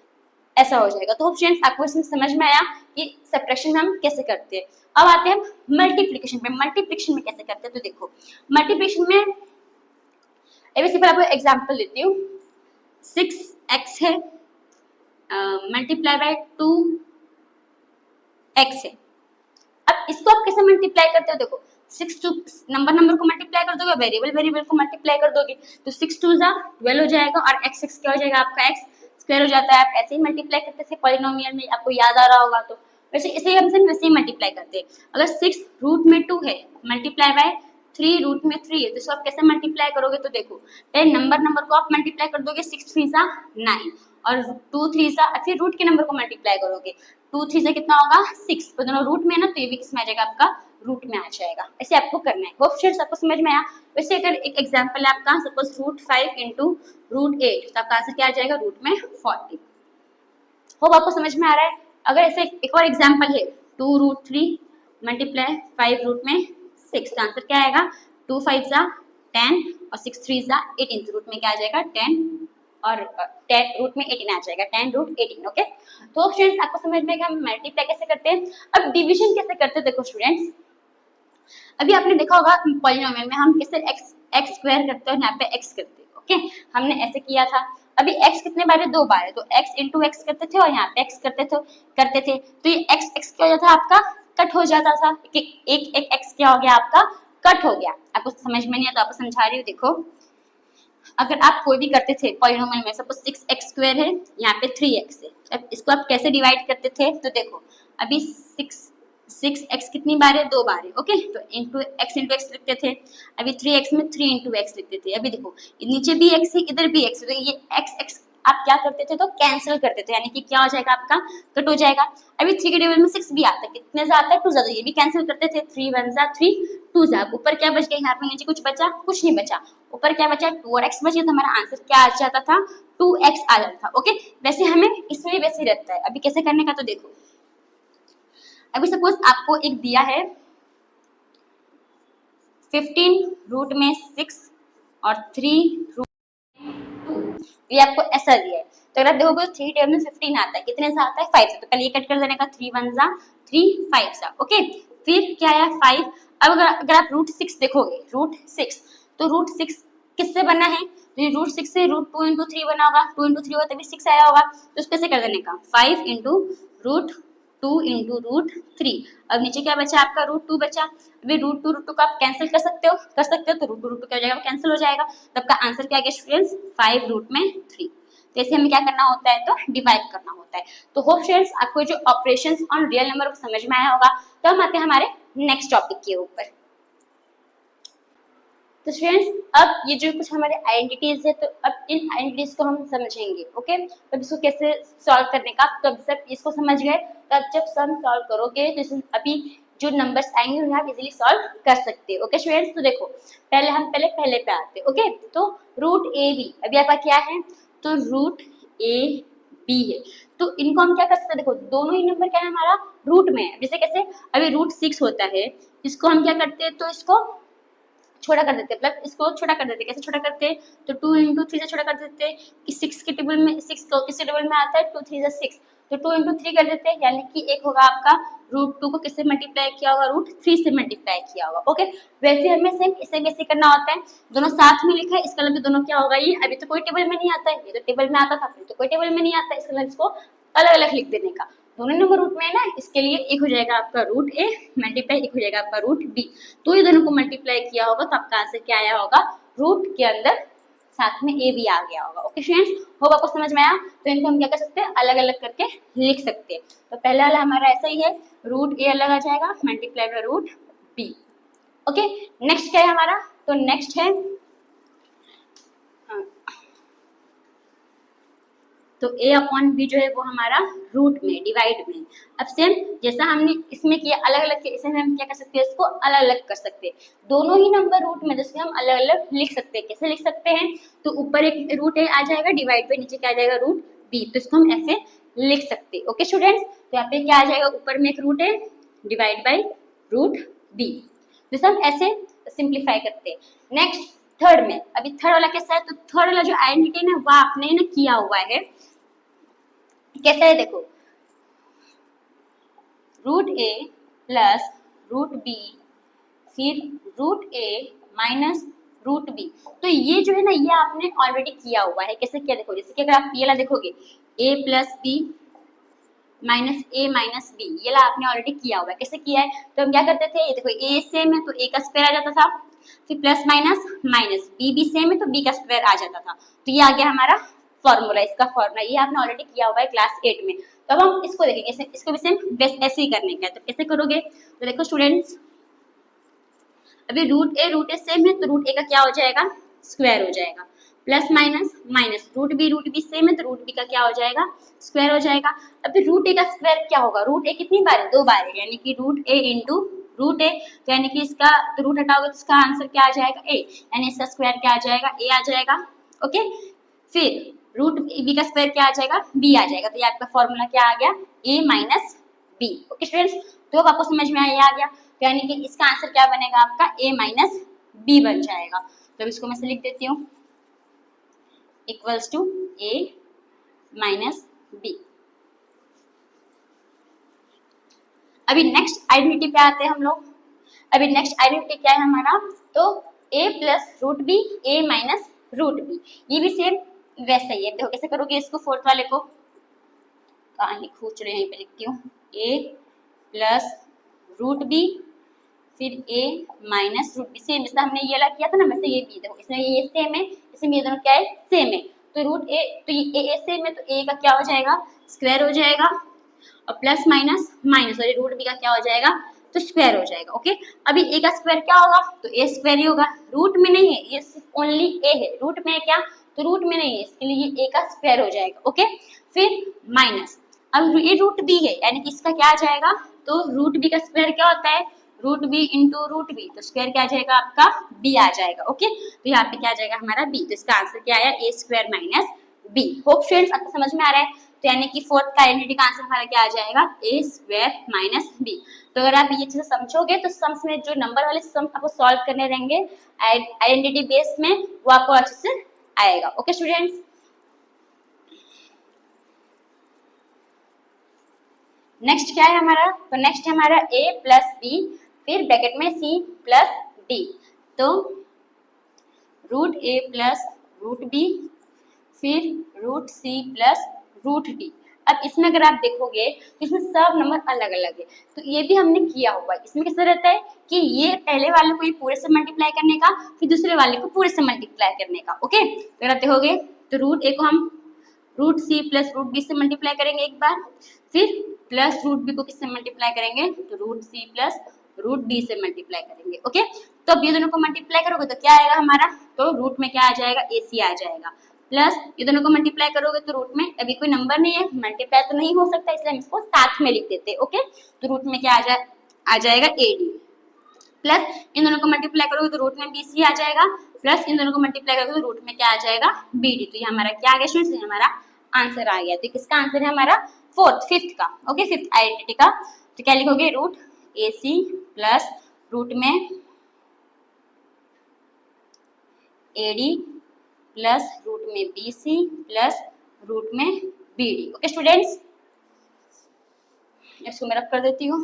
ऐसा हो जाएगा। तो फ्रेंड्स आपको इसमें समझ में आया कि सब्ट्रैक्शन हम कैसे करते हैं। अब आते हैं मल्टीप्लिकेशन पे। मल्टीप्लिकेशन में कैसे करते हैं? तो देखो मल्टीप्लिकेशन में अभी सिंपल आपको एग्जांपल देती हूँ। 6x है मल्टीप्लाई बाय 2x है। अब इसको आप कैसे मल्टीप्लाई करते हो? देखो 6 टू नंबर को मल्टीप्लाई कर दोगे, वेरिएबल को मल्टीप्लाई कर दोगे तो 6 2 12 हो जाएगा और x क्या हो जाएगा आपका? x स्क्वायर हो जाता है। आप ऐसे ही मल्टीप्लाई करते थे पॉलिनोमियल में, आपको याद आ रहा होगा। तो वैसे इसे हम वैसे ही मल्टीप्लाई करते हैं। अगर 6 रूट में 2 है मल्टीप्लाई बाय 3 रूट में 3 है तो इसको आप कैसे मल्टीप्लाई करोगे? तो देखो 10 नंबर को आप मल्टीप्लाई कर दोगे, 6 3 9 और 2 3 फिर रूट के नंबर को मल्टीप्लाई करोगे, 2 3 से कितना होगा? 6। तो दोनों रूट में है ना, तो ये भी किसमें आ जाएगा? आपका रूट में आ जाएगा। ऐसे आपको करना है। होप फ्रेंड्स आपको समझ में आया। वैसे अगर एक एग्जांपल है आपका सपोज √5 × √8 तो आपका आंसर क्या आ जाएगा? रूट में 40। होप आपको समझ में आ रहा है। अगर ऐसे एक और एग्जांपल है 2√3 मल्टीप्लाई 5 रूट में 6 तो आंसर क्या आएगा? 2 5 10 और 6 3 18। तो रूट में क्या आ जाएगा? 10 और 10 रूट में 18 आ जाएगा, 10√18। ओके, तो फ्रेंड्स आपको समझ में आएगा हम मल्टीप्लाई कैसे करते हैं। अब डिवीजन कैसे करते हैं? देखो स्टूडेंट्स अभी आपने देखा होगा पॉलिनोमियल में हम कैसे एक्स स्क्वायर करते हैं और यहाँ पे एक्स करते हैं। ओके, हमने ऐसे किया था। अभी x कितने बार है? 2 बार है, तो x इंटू एक्स करते थे और यहाँ पे x करते थे तो ये x x क्या हो जाता था आपका? कट हो जाता था। एक एक x क्या हो गया आपका? कट हो गया। आपको समझ में नहीं है तो आपको समझा रही हूँ, देखो। अगर आप कोई भी करते थे पॉलिनोमियल में, सपोज 6x स्क्वायर है, यहाँ पे 3x है, अब इसको आप कैसे डिवाइड करते थे? तो देखो, अभी 6x कितनी बार है? 2 बार है। ओके, तो इंटू एक्स लिखते थे। अभी 3x में 3 इंटू एक्स लिखते थे। अभी देखो, नीचे भी x है, इधर भी x है, तो ये x आप क्या करते थे? तो कैंसिल करते थे, यानी कि क्या हो जाएगा आपका? कट हो जाएगा। अभी 3 के टेबल में 6 भी आता है, कितने से आता है? 2 से, ये भी कैंसिल करते थे। 3 1 जा 3, 2 जा, ऊपर क्या बच गया? यहाँ पे नीचे कुछ बचा? कुछ नहीं बचा। ऊपर क्या बचा? 2 और x बचा, तो हमारा आंसर क्या आ जाता था? 2x आ जाता था। ओके, वैसे हमें इसमें भी वैसे ही रहता है। अभी कैसे करने का? तो देखो, अभी सपोज आपको एक दिया है 15 रूट में 6 और 3 रूट 2, ये आपको ऐसा दिया है। तो अगर आप देखोगे तो 3 टेबल में 15 आता है, कितने से आता है? 5 से। तो पहले ये कट कर देने का, 3 1 जा 3, 5 सा। ओके, फिर क्या आया? 5। अब अगर आप रूट 6 देखोगे, रूट 6, तो रूट 6 किससे बना है? तो रूट 6 से रूट 2 इंटू 3 बना होगा, 2 इंटू 3 होगा तभी 6 आया होगा। तो उसको ऐसे कर देने का, 5 इंटू रूट 2 इंटू रूट 3। अब नीचे क्या बचा आपका? रूट 2 बचा। अभी रूट 2 को आप कैंसिल कर सकते हो, तो रूट 2 क्या हो जाएगा? कैंसिल हो जाएगा। तो आपका आंसर क्या गया स्टूडेंट्स? 5 रूट में 3। तो ऐसे हमें क्या करना होता है? तो डिवाइड करना होता है। तो होप स्टूडेंट्स आपको जो ऑपरेशंस ऑन रियल नंबर समझ में आया होगा। तो हम आते हैं हमारे नेक्स्ट टॉपिक के ऊपर। तो फ्रेंड्स, अब ये जो कुछ हमारे आइडेंटिटीज है, तो अब इन आइडेंटिटीज को हम समझेंगे। ओके, तो इसको कैसे सॉल्व करने का, तो अब सब इसको समझ गए, तो अब जब सम सॉल्व करोगे तो अभी जो नंबर्स आएंगे उन्हें आप इजीली सॉल्व कर सकते हो। ओके स्टूडेंट्स, तो देखो, पहले पे आते हैं। ओके, तो रूट ए बी, अभी आपका क्या है? तो रूट ए बी है, तो इनको हम क्या कर सकते हैं? देखो, दोनों ही नंबर क्या है हमारा? रूट में है। जैसे कैसे? अभी रूट 6 होता है, इसको हम क्या करते हैं? तो इसको छोटा कर देते, मतलब इसको छोटा कर देते। कैसे छोटा करते? तो 2 इंटू 3 से छोटा कर देते कि 6 के टेबल में 6 को किस टेबल में आता है? 2 3 जा 6, तो 2 इंटू 3 कर देते हैं, यानी कि एक होगा आपका रूट 2 को किससे मल्टीप्लाई किया होगा? रूट 3 से मल्टीप्लाई किया होगा। ओके, वैसे हमें सेम इसे वैसे करना होता है। दोनों साथ में लिखा है, इसका मतलब दोनों क्या होगा? ये अभी तो कोई टेबल में नहीं आता है, ये तो टेबल में आता था, फिर तो कोई टेबल में नहीं आता है, इसका मतलब इसको अलग अलग लिख देने का। दोनों नंबर रूट में है ना, इसके लिए एक हो जाएगा आपका रूट ए मल्टीप्लाई, एक हो जाएगा आपका रूट बी। तो ये दोनों को मल्टीप्लाई किया होगा तो आपका आंसर क्या आया होगा? रूट के अंदर साथ में ए भी आ गया होगा। ओके फ्रेंड्स, होप आपको समझ में आया। तो इनको हम क्या कर सकते हैं? अलग अलग करके लिख सकते हैं। तो पहला वाला हमारा ऐसा ही है, रूट ए अलग आ जाएगा multiply by root b. Okay, next क्या है हमारा? तो नेक्स्ट है, तो a अपॉन बी जो है वो हमारा रूट में, डिवाइड में। अब सेम जैसा हमने इसमें किया अलग अलग किया, इसमें हम क्या कर सकते हैं? इसको अलग अलग कर सकते हैं। दोनों ही नंबर रूट में, जिसमें हम अलग अलग लिख सकते हैं। कैसे लिख सकते हैं? तो ऊपर एक रूट ए आ जाएगा डिवाइड पे, नीचे क्या आ जाएगा? Root b. तो इसको हम ऐसे लिख सकते हैं। ओके स्टूडेंट्स, तो यहाँ पे क्या आ जाएगा? ऊपर में एक रूट है डिवाइड बाई रूट बी। तो हम ऐसे सिंप्लीफाई करते हैं। नेक्स्ट थर्ड में, अभी थर्ड वाला कैसा है? तो थर्ड वाला जो आइडेंटिटी है ना, वो आपने ना किया हुआ है। कैसा है? देखो, रूट ए प्लस रूट बी, फिर रूट ए माइनस रूट बी। तो ये जो है ना, ये आपने ऑलरेडी किया हुआ है। कैसे किया? देखो, जैसे कि अगर आप ये वाला देखोगे, ए प्लस बी माइनस ए माइनस बी, ये ला आपने ऑलरेडी किया हुआ है। कैसे किया है? तो हम क्या करते थे? ये देखो, ए सेम है तो ए का स्क्वायर आ जाता था, फिर प्लस माइनस माइनस, बी भी सेम है तो बी का स्क्वायर आ जाता था। तो ये आ गया हमारा फॉर्मूला, इसका फॉर्मूला ये आपने ऑलरेडी किया हुआ है क्लास 8 में। तो अब हम इसको देखेंगे, इसको भी सेम बेस्ट ऐसे ही करने का है। तो कैसे करोगे? तो देखो स्टूडेंट्स, अभी रूट ए सेम है तो रूट ए का क्या हो जाएगा? स्क्वायर हो जाएगा। Plus minus minus, root b same है तो रूट बी का क्या हो जाएगा? स्क्वायर हो जाएगा। अभी रूट ए का स्क्वायर क्या होगा? रूट ए कितनी बार है? 2 बार है, यानी कि रूट ए इंटू रूट ए, तो यानी कि इसका तो रूट हटाओगे तो इसका आंसर क्या आ जाएगा? ए, यानी इसका स्क्वायर क्या आ जाएगा? ए आ जाएगा। ओके, फिर रूट बी का स्क्वायर क्या आ जाएगा? बी आ जाएगा। तो ये आपका फॉर्मूला क्या आ गया? ए माइनस बी। ओके स्टूडेंट्स, तो आपको समझ में आ गया, तो यानी कि इसका आंसर क्या बनेगा आपका? a माइनस बी बन जाएगा। तो इसको मैं से लिख देती हूँ, equals to a minus b. अभी नेक्स्ट आइडेंटिटी पे आते हैं हम लोग। अभी नेक्स्ट आइडेंटिटी क्या है हमारा, तो a plus root b, a minus root b, ये भी सेम वैसा ही है। देखो कैसे करोगे इसको, फोर्थ वाले को कहाँ खींच रहे हैं, यहीं पे लिखती हूँ, a प्लस रूट बी फिर a minus root b, same जैसा हमने ये वाला किया था ना वैसे ये भी, देखो इसमें ये सेम है, इसमें ये दोनों क्या है, सेम है। तो रूट ए, तो ये a सेम है तो a का क्या हो जाएगा, स्क्वायर हो जाएगा, और प्लस माइनस माइनस, और रूट बी का क्या हो जाएगा, तो स्क्वायर हो जाएगा। ओके, अभी a का स्क्वायर क्या होगा, तो a स्क्वायर ही होगा, रूट में नहीं है, ये सिर्फ ओनली a है, रूट में है क्या, तो रूट में नहीं है, इसके लिए ये a का स्क्वायर हो जाएगा। ओके, फिर माइनस, अब ये रूट बी है यानी कि इसका क्या आ जाएगा, तो रूट बी का स्क्वायर क्या होता है, root b into root b, तो स्क्वायर क्या आ जाएगा आपका, बी आ जाएगा। ओके, तो यहाँ पे क्या आ जाएगा हमारा बी, तो इसका आंसर क्या आया, A square minus B. Hope friends आपको समझ में आ रहा है, तो यानी कि फोर्थ का आइडेंटिटी का आंसर हमारा क्या आ जाएगा, ए स्क्वायर माइनस बी। तो अगर आप ये चीजें समझोगे तो सम्स में जो नंबर वाले सम आपको सॉल्व करने रहेंगे आइडेंटिटी बेस में, वो आपको अच्छे से आएगा। ओके स्टूडेंट्स, नेक्स्ट क्या है हमारा, तो नेक्स्ट है हमारा a प्लस बी फिर ब्रैकेट में c प्लस d, तो root a plus root b फिर root c plus root d। अब इसमें अगर आप देखोगे तो इसमें सब नंबर अलग अलग है, तो ये भी हमने किया हुआ है। इसमें कैसा रहता है कि ये पहले वाले को ये पूरे से मल्टीप्लाई करने का, फिर दूसरे वाले को पूरे से मल्टीप्लाई करने का। ओके, अगर आप देखोगे तो रूट a को हम root c plus root b से मल्टीप्लाई करेंगे एक बार, फिर प्लस रूट बी को किससे मल्टीप्लाई करेंगे, तो root c plus root d से मल्टीप्लाई करेंगे। ओके, तो अब ये दोनों को मल्टीप्लाई करोगे तो क्या आएगा हमारा, तो रूट में क्या आ जाएगा, ए सी आ जाएगा, प्लस ये दोनों को मल्टीप्लाई करोगे तो रूट में अभी कोई नंबर नहीं है, मल्टीप्लाई तो नहीं हो सकता, इसलिए हम इसको साथ में लिख देते हैं। ओके, तो रूट में क्या आ जाएगा ए डी, प्लस इन दोनों को मल्टीप्लाई करोगे तो रूट में बी सी आ जाएगा, प्लस इन दोनों को मल्टीप्लाई करोगे तो रूट में क्या आ जाएगा, बी डी। तो ये हमारा क्या आ गया स्टूडेंट्स, हमारा आंसर आ गया। तो किसका आंसर है हमारा, फिफ्थ का। ओके, फिफ्थ आइडेंटिटी का, तो क्या लिखोगे, रूट ए सी प्लस रूट में ए डी प्लस रूट में बी सी प्लस रूट में बी डी। ओके स्टूडेंट्स, इसको मैं रख कर देती हूँ।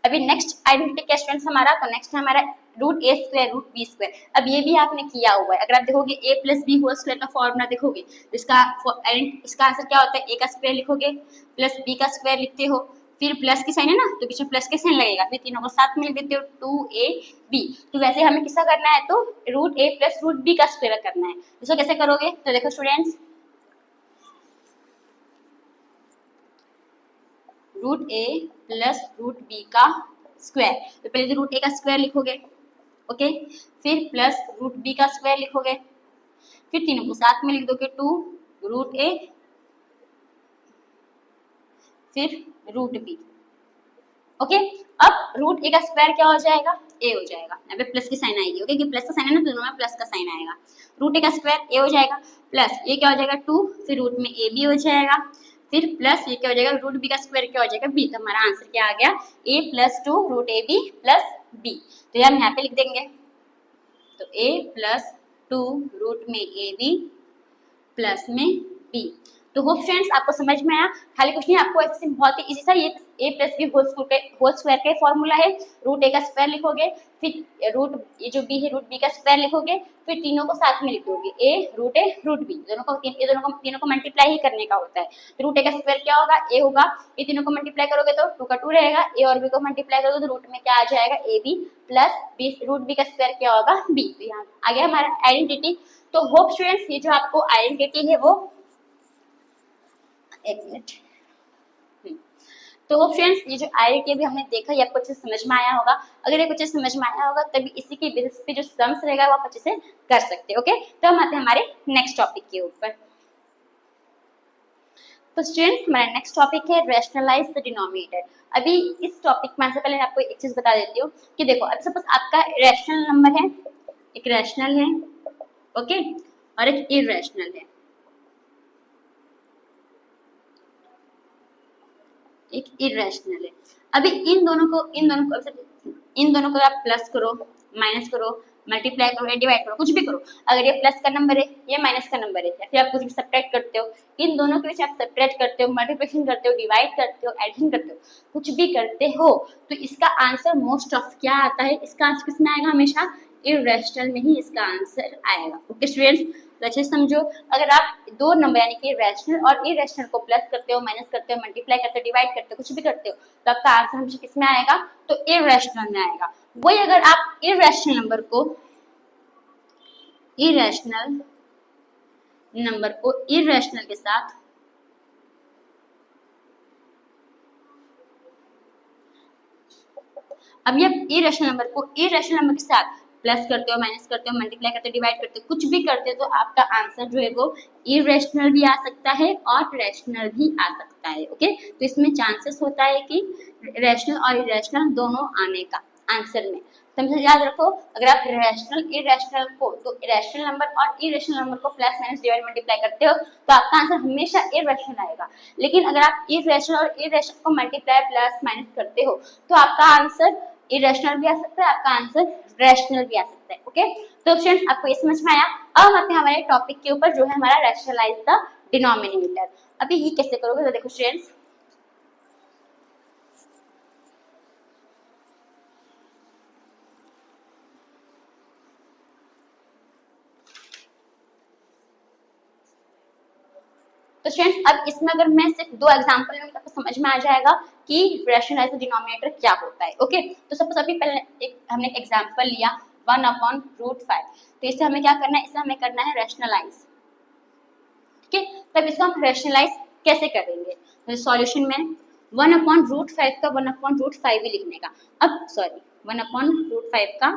अभी नेक्स्ट आइडेंटिटी क्या स्टूडेंट्स हमारा, तो नेक्स्ट है हमारा रूट ए स्क्वायर रूट बी स्क्वायर। अब ये भी आपने किया हुआ है, अगर आप देखोगे ए प्लस बी होल स्क्वायर का फॉर्मूला देखोगे तो इसका आंसर क्या होता है, ए का स्क्वायर लिखोगे प्लस बी का स्क्वायर लिखते हो, फिर प्लस की साइन है ना तो पीछे प्लस के साइन लगेगा, फिर तीनों को साथ में लिख देते हो, टू ए बी। तो वैसे हमें किसका करना है, तो रूट ए प्लस रूट बी का स्क्वायर करना है। इसको कैसे करोगे, तो देखो स्टूडेंट्स, रूट ए प्लस रूट बी का स्क्वायर, तो पहले तो रूट ए का स्क्वायर लिखोगे, ओके, फिर प्लस रूट बी का स्क्वायर लिखोगे, फिर तीनों को साथ में लिख दोगे, टू रूट ए फिर रूट बी। ओके, अब रूट ए का स्क्वायर क्या हो जाएगा, ए हो जाएगा, यहाँ पे प्लस की साइन आएगी। ओके, कि प्लस का साइन है ना तो दोनों में प्लस का साइन आएगा, रूट ए का स्क्वायर ए हो जाएगा, प्लस ये क्या हो जाएगा, टू फिर रूट में ए बी हो जाएगा, फिर प्लस ये क्या हो जाएगा, रूट बी का स्क्वायर क्या हो जाएगा, बी। तो हमारा आंसर क्या आ गया, a plus two root a b plus b. तो ये हम यहाँ पे लिख देंगे, तो a प्लस टू रूट में ए बी प्लस में बी। तो होप फ्रेंड्स आपको समझ में आया, खाली कुछ नहीं, आपको ऐसे बहुत ही इजी सा ये a plus b whole square का फॉर्मूला है, रूट ए का स्क्वायर लिखोगे, फिर रूट ये जो b है रूट b का स्क्वायर लिखोगे, फिर तीनों को साथ में लिख दोगे, a root a root b, तीनों को मल्टीप्लाई ही करने का होता है। तो रूट ए का स्क्वायर क्या होगा, a होगा, ये तीनों को मल्टीप्लाई करोगे तो टू का टू रहेगा, a और b को मल्टीप्लाई करोगे तो रूट में क्या आ जाएगा, a b plus b, root b का स्क्वायर क्या होगा, b। तो यहाँ आ गया हमारा आइडेंटिटी। तो होप स्टूडेंट्स ये जो आपको आइडेंटिटी है वो, एक मिनट, तो फ्रेंड्स ये जो आइडेंटिटी भी हमने देखा, ये आपको अच्छे से समझ में आया होगा। अगर ये अच्छे से समझ में आया होगा तभी इसी के बेसिस पे जो सम्स रहेगा वो आप अच्छे से कर सकते हैं। ओके, तो हम आते हैं हमारे नेक्स्ट टॉपिक के ऊपर। तो स्टूडेंट्स हमारा नेक्स्ट टॉपिक है रैशनलाइज द डिनोमिनेटर। अभी इस टॉपिक में से पहले आपको एक चीज बता देती हूँ कि देखो, अब सपोज आपका रैशनल नंबर है, एक रैशनल है, ओके, और एक इरैशनल है, एक इरैशनल है। अभी इन दोनों को आप प्लस करो, माइनस करो, मल्टीप्लाई करो या डिवाइड करो, कुछ भी करो, अगर ये प्लस का नंबर है ये माइनस का नंबर है, या फिर आप कुछ भी सब्ट्रैक्ट करते हो, इन दोनों के बीच आप सब्ट्रैक्ट करते हो, मल्टीप्लिकेशन करते हो, डिवाइड करते हो, एडिशन करते हो, कुछ भी करते हो, तो इसका आंसर मोस्ट ऑफ क्या आता है, इसका आंसर किसमें आएगा, हमेशा इरेशनल में ही इसका आंसर आएगा। ओके स्टूडेंट्स, तो अच्छे से समझो, अगर आप दो नंबर यानी कि रैशनल और इरेशनल को प्लस करते हो, माइनस करते हो, मल्टीप्लाई करते हो, डिवाइड करते हो, कुछ भी करते हो, तो आपका आंसर हमेशा किसमें आएगा, तो इरेशनल में आएगा। वही अगर आप इरेशनल नंबर को इरेशनल के साथ अब ये इरेशनल नंबर को इरेशनल नंबर के साथ प्लस करते हो, माइनस करते हो, मल्टीप्लाई करते हो, डिवाइड करते हो, कुछ भी करते हो, तो आपका आंसर जो है वो इरेशनल भी आ सकता है और रैशनल भी आ सकता है। ओके, तो इसमें चांसेस होता है कि रैशनल और इरेशनल दोनों आने का आंसर में। तो हमेशा याद रखो, अगर आप रैशनल इरेशनल को, तो रैशनल नंबर और इरेशनल नंबर को प्लस माइनस डिवाइड मल्टीप्लाई करते हो, तो आपका आंसर हमेशा इरेशनल आएगा। लेकिन अगर आप इरेशनल और इरेशनल को मल्टीप्लाई प्लस माइनस करते हो, तो आपका आंसर इरेशनल भी आ सकता है, आपका आंसर रैशनल भी आ सकता है। ओके, तो स्टूडेंट्स आपको ये समझ में आया। अब आते हैं हमारे टॉपिक के ऊपर, जो है हमारा रैशनलाइज द डिनोमिनेटर। अभी ये कैसे करोगे, तो देखो स्टूडेंट्स, तो स्टूडेंट्स अब इसमें अगर मैं सिर्फ दो एग्जांपल लूंगी तो आपको समझ में आ जाएगा कि रैशनलाइज द डिनोमिनेटर क्या होता है। ओके, तो सपोज अभी पहले हमने एक एग्जांपल लिया 1/√5, तो इसे हमें क्या करना है, इसे हमें करना है रैशनलाइज। ठीक है, तब इसको हम रैशनलाइज कैसे करेंगे, तो सॉल्यूशन में 1/√5 का 1/√5 ही लिखने का, अब सॉरी 1/√5 का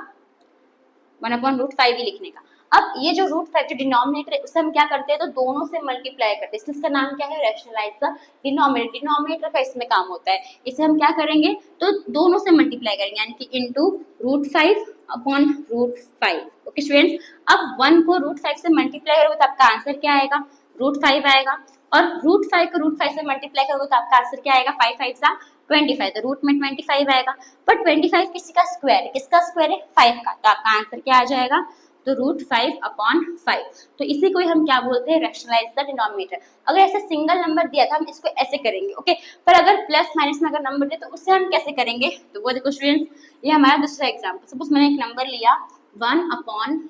1/√5 ही लिखने का। अब ये जो √5 जो डिनोमिनेटर है उससे हम क्या करते हैं, तो दोनों से मल्टीप्लाई करते हैं, इसलिए इसका नाम क्या है, रैशनलाइज द डिनोमिनेटर। डिनोमिनेटर का इसमें काम होता है, इसे हम क्या करेंगे, तो दोनों से मल्टीप्लाई करेंगे, यानी कि इनटू √5/√5। ओके स्टूडेंट्स, अब 1 को √5 से मल्टीप्लाई करोगे तो आपका आंसर क्या आएगा, √5 आएगा, और √5 को √5 से मल्टीप्लाई करोगे तो आपका आंसर क्या आएगा, 5 5 सा 25, तो रूट में 25 आएगा। पर 25 किसी का स्क्वायर है, किसका स्क्वायर है, 5 का, तो आपका आंसर क्या आ जाएगा, तो √5/5। तो इसी को हम क्या बोलते हैं, रैशनलाइज द डिनोमिनेटर। अगर ऐसे सिंगल नंबर दिया था हम इसको ऐसे करेंगे। ओके, पर अगर प्लस माइनस में अगर नंबर दे तो उससे हम कैसे करेंगे, तो वो देखो स्टूडेंट्स, ये हमारा दूसरा एग्जाम्पल। सपोज मैंने एक नंबर लिया 1/2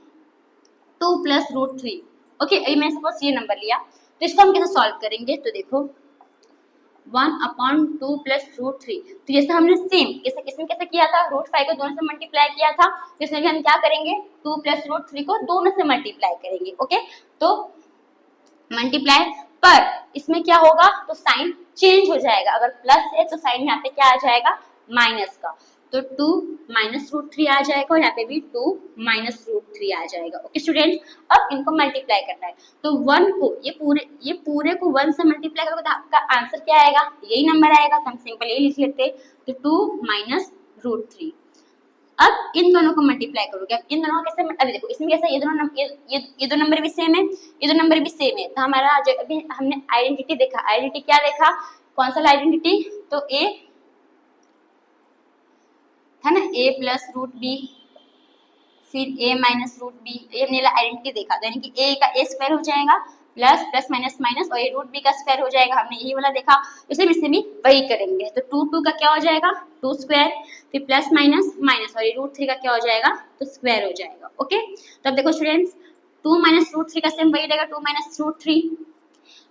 + √3। ओके, अभी मैंने सपोज ये नंबर लिया, तो इसको हम कैसे सॉल्व करेंगे, तो देखो 1/2 + √3, तो जैसे हमने सेम इसमें कैसे किया था, √5 को दोनों से मल्टीप्लाई किया था, तो इसमें भी हम क्या करेंगे, 2 + √3 को दोनों से मल्टीप्लाई करेंगे। ओके, तो मल्टीप्लाई, पर इसमें क्या होगा, तो साइन चेंज हो जाएगा, अगर प्लस है तो साइन यहाँ पे क्या आ जाएगा, माइनस का, तो 2 - √3 आ जाएगा, और यहाँ पे भी 2 - √3 आ जाएगा। ओके स्टूडेंट्स, अब इनको मल्टीप्लाई करना है, तो 1 को ये पूरे को 1 से मल्टीप्लाई करोगे तो आपका आंसर क्या आएगा, यही नंबर आएगा, तो हम सिंपल यही लिख लेते, तो 2 - √3। अब इन दोनों को मल्टीप्लाई करोगे, अब इन दोनों को कैसे, अभी देखो इसमें कैसे, ये दोनों नंबर ये दो नंबर भी सेम है, ये दो नंबर भी सेम है, तो हमारा अभी हमने आइडेंटिटी देखा, आइडेंटिटी क्या देखा, कौन सा आइडेंटिटी, तो ए है ना, a + √b, फिर a - √b, ये हमने आइडेंटिटी देखा, यानी कि a का a² हो जाएगा, प्लस प्लस माइनस माइनस, और ये √b का स्क्वायर हो जाएगा, हमने यही वाला देखा, इससे भी वही करेंगे, तो 2 का क्या हो जाएगा, 2², फिर प्लस माइनस माइनस, और ये √3 का क्या हो जाएगा, तो स्क्वायर हो जाएगा। ओके, तो अब देखो स्टूडेंट्स, 2 - √3 का सेम वही रहेगा, 2 - √3,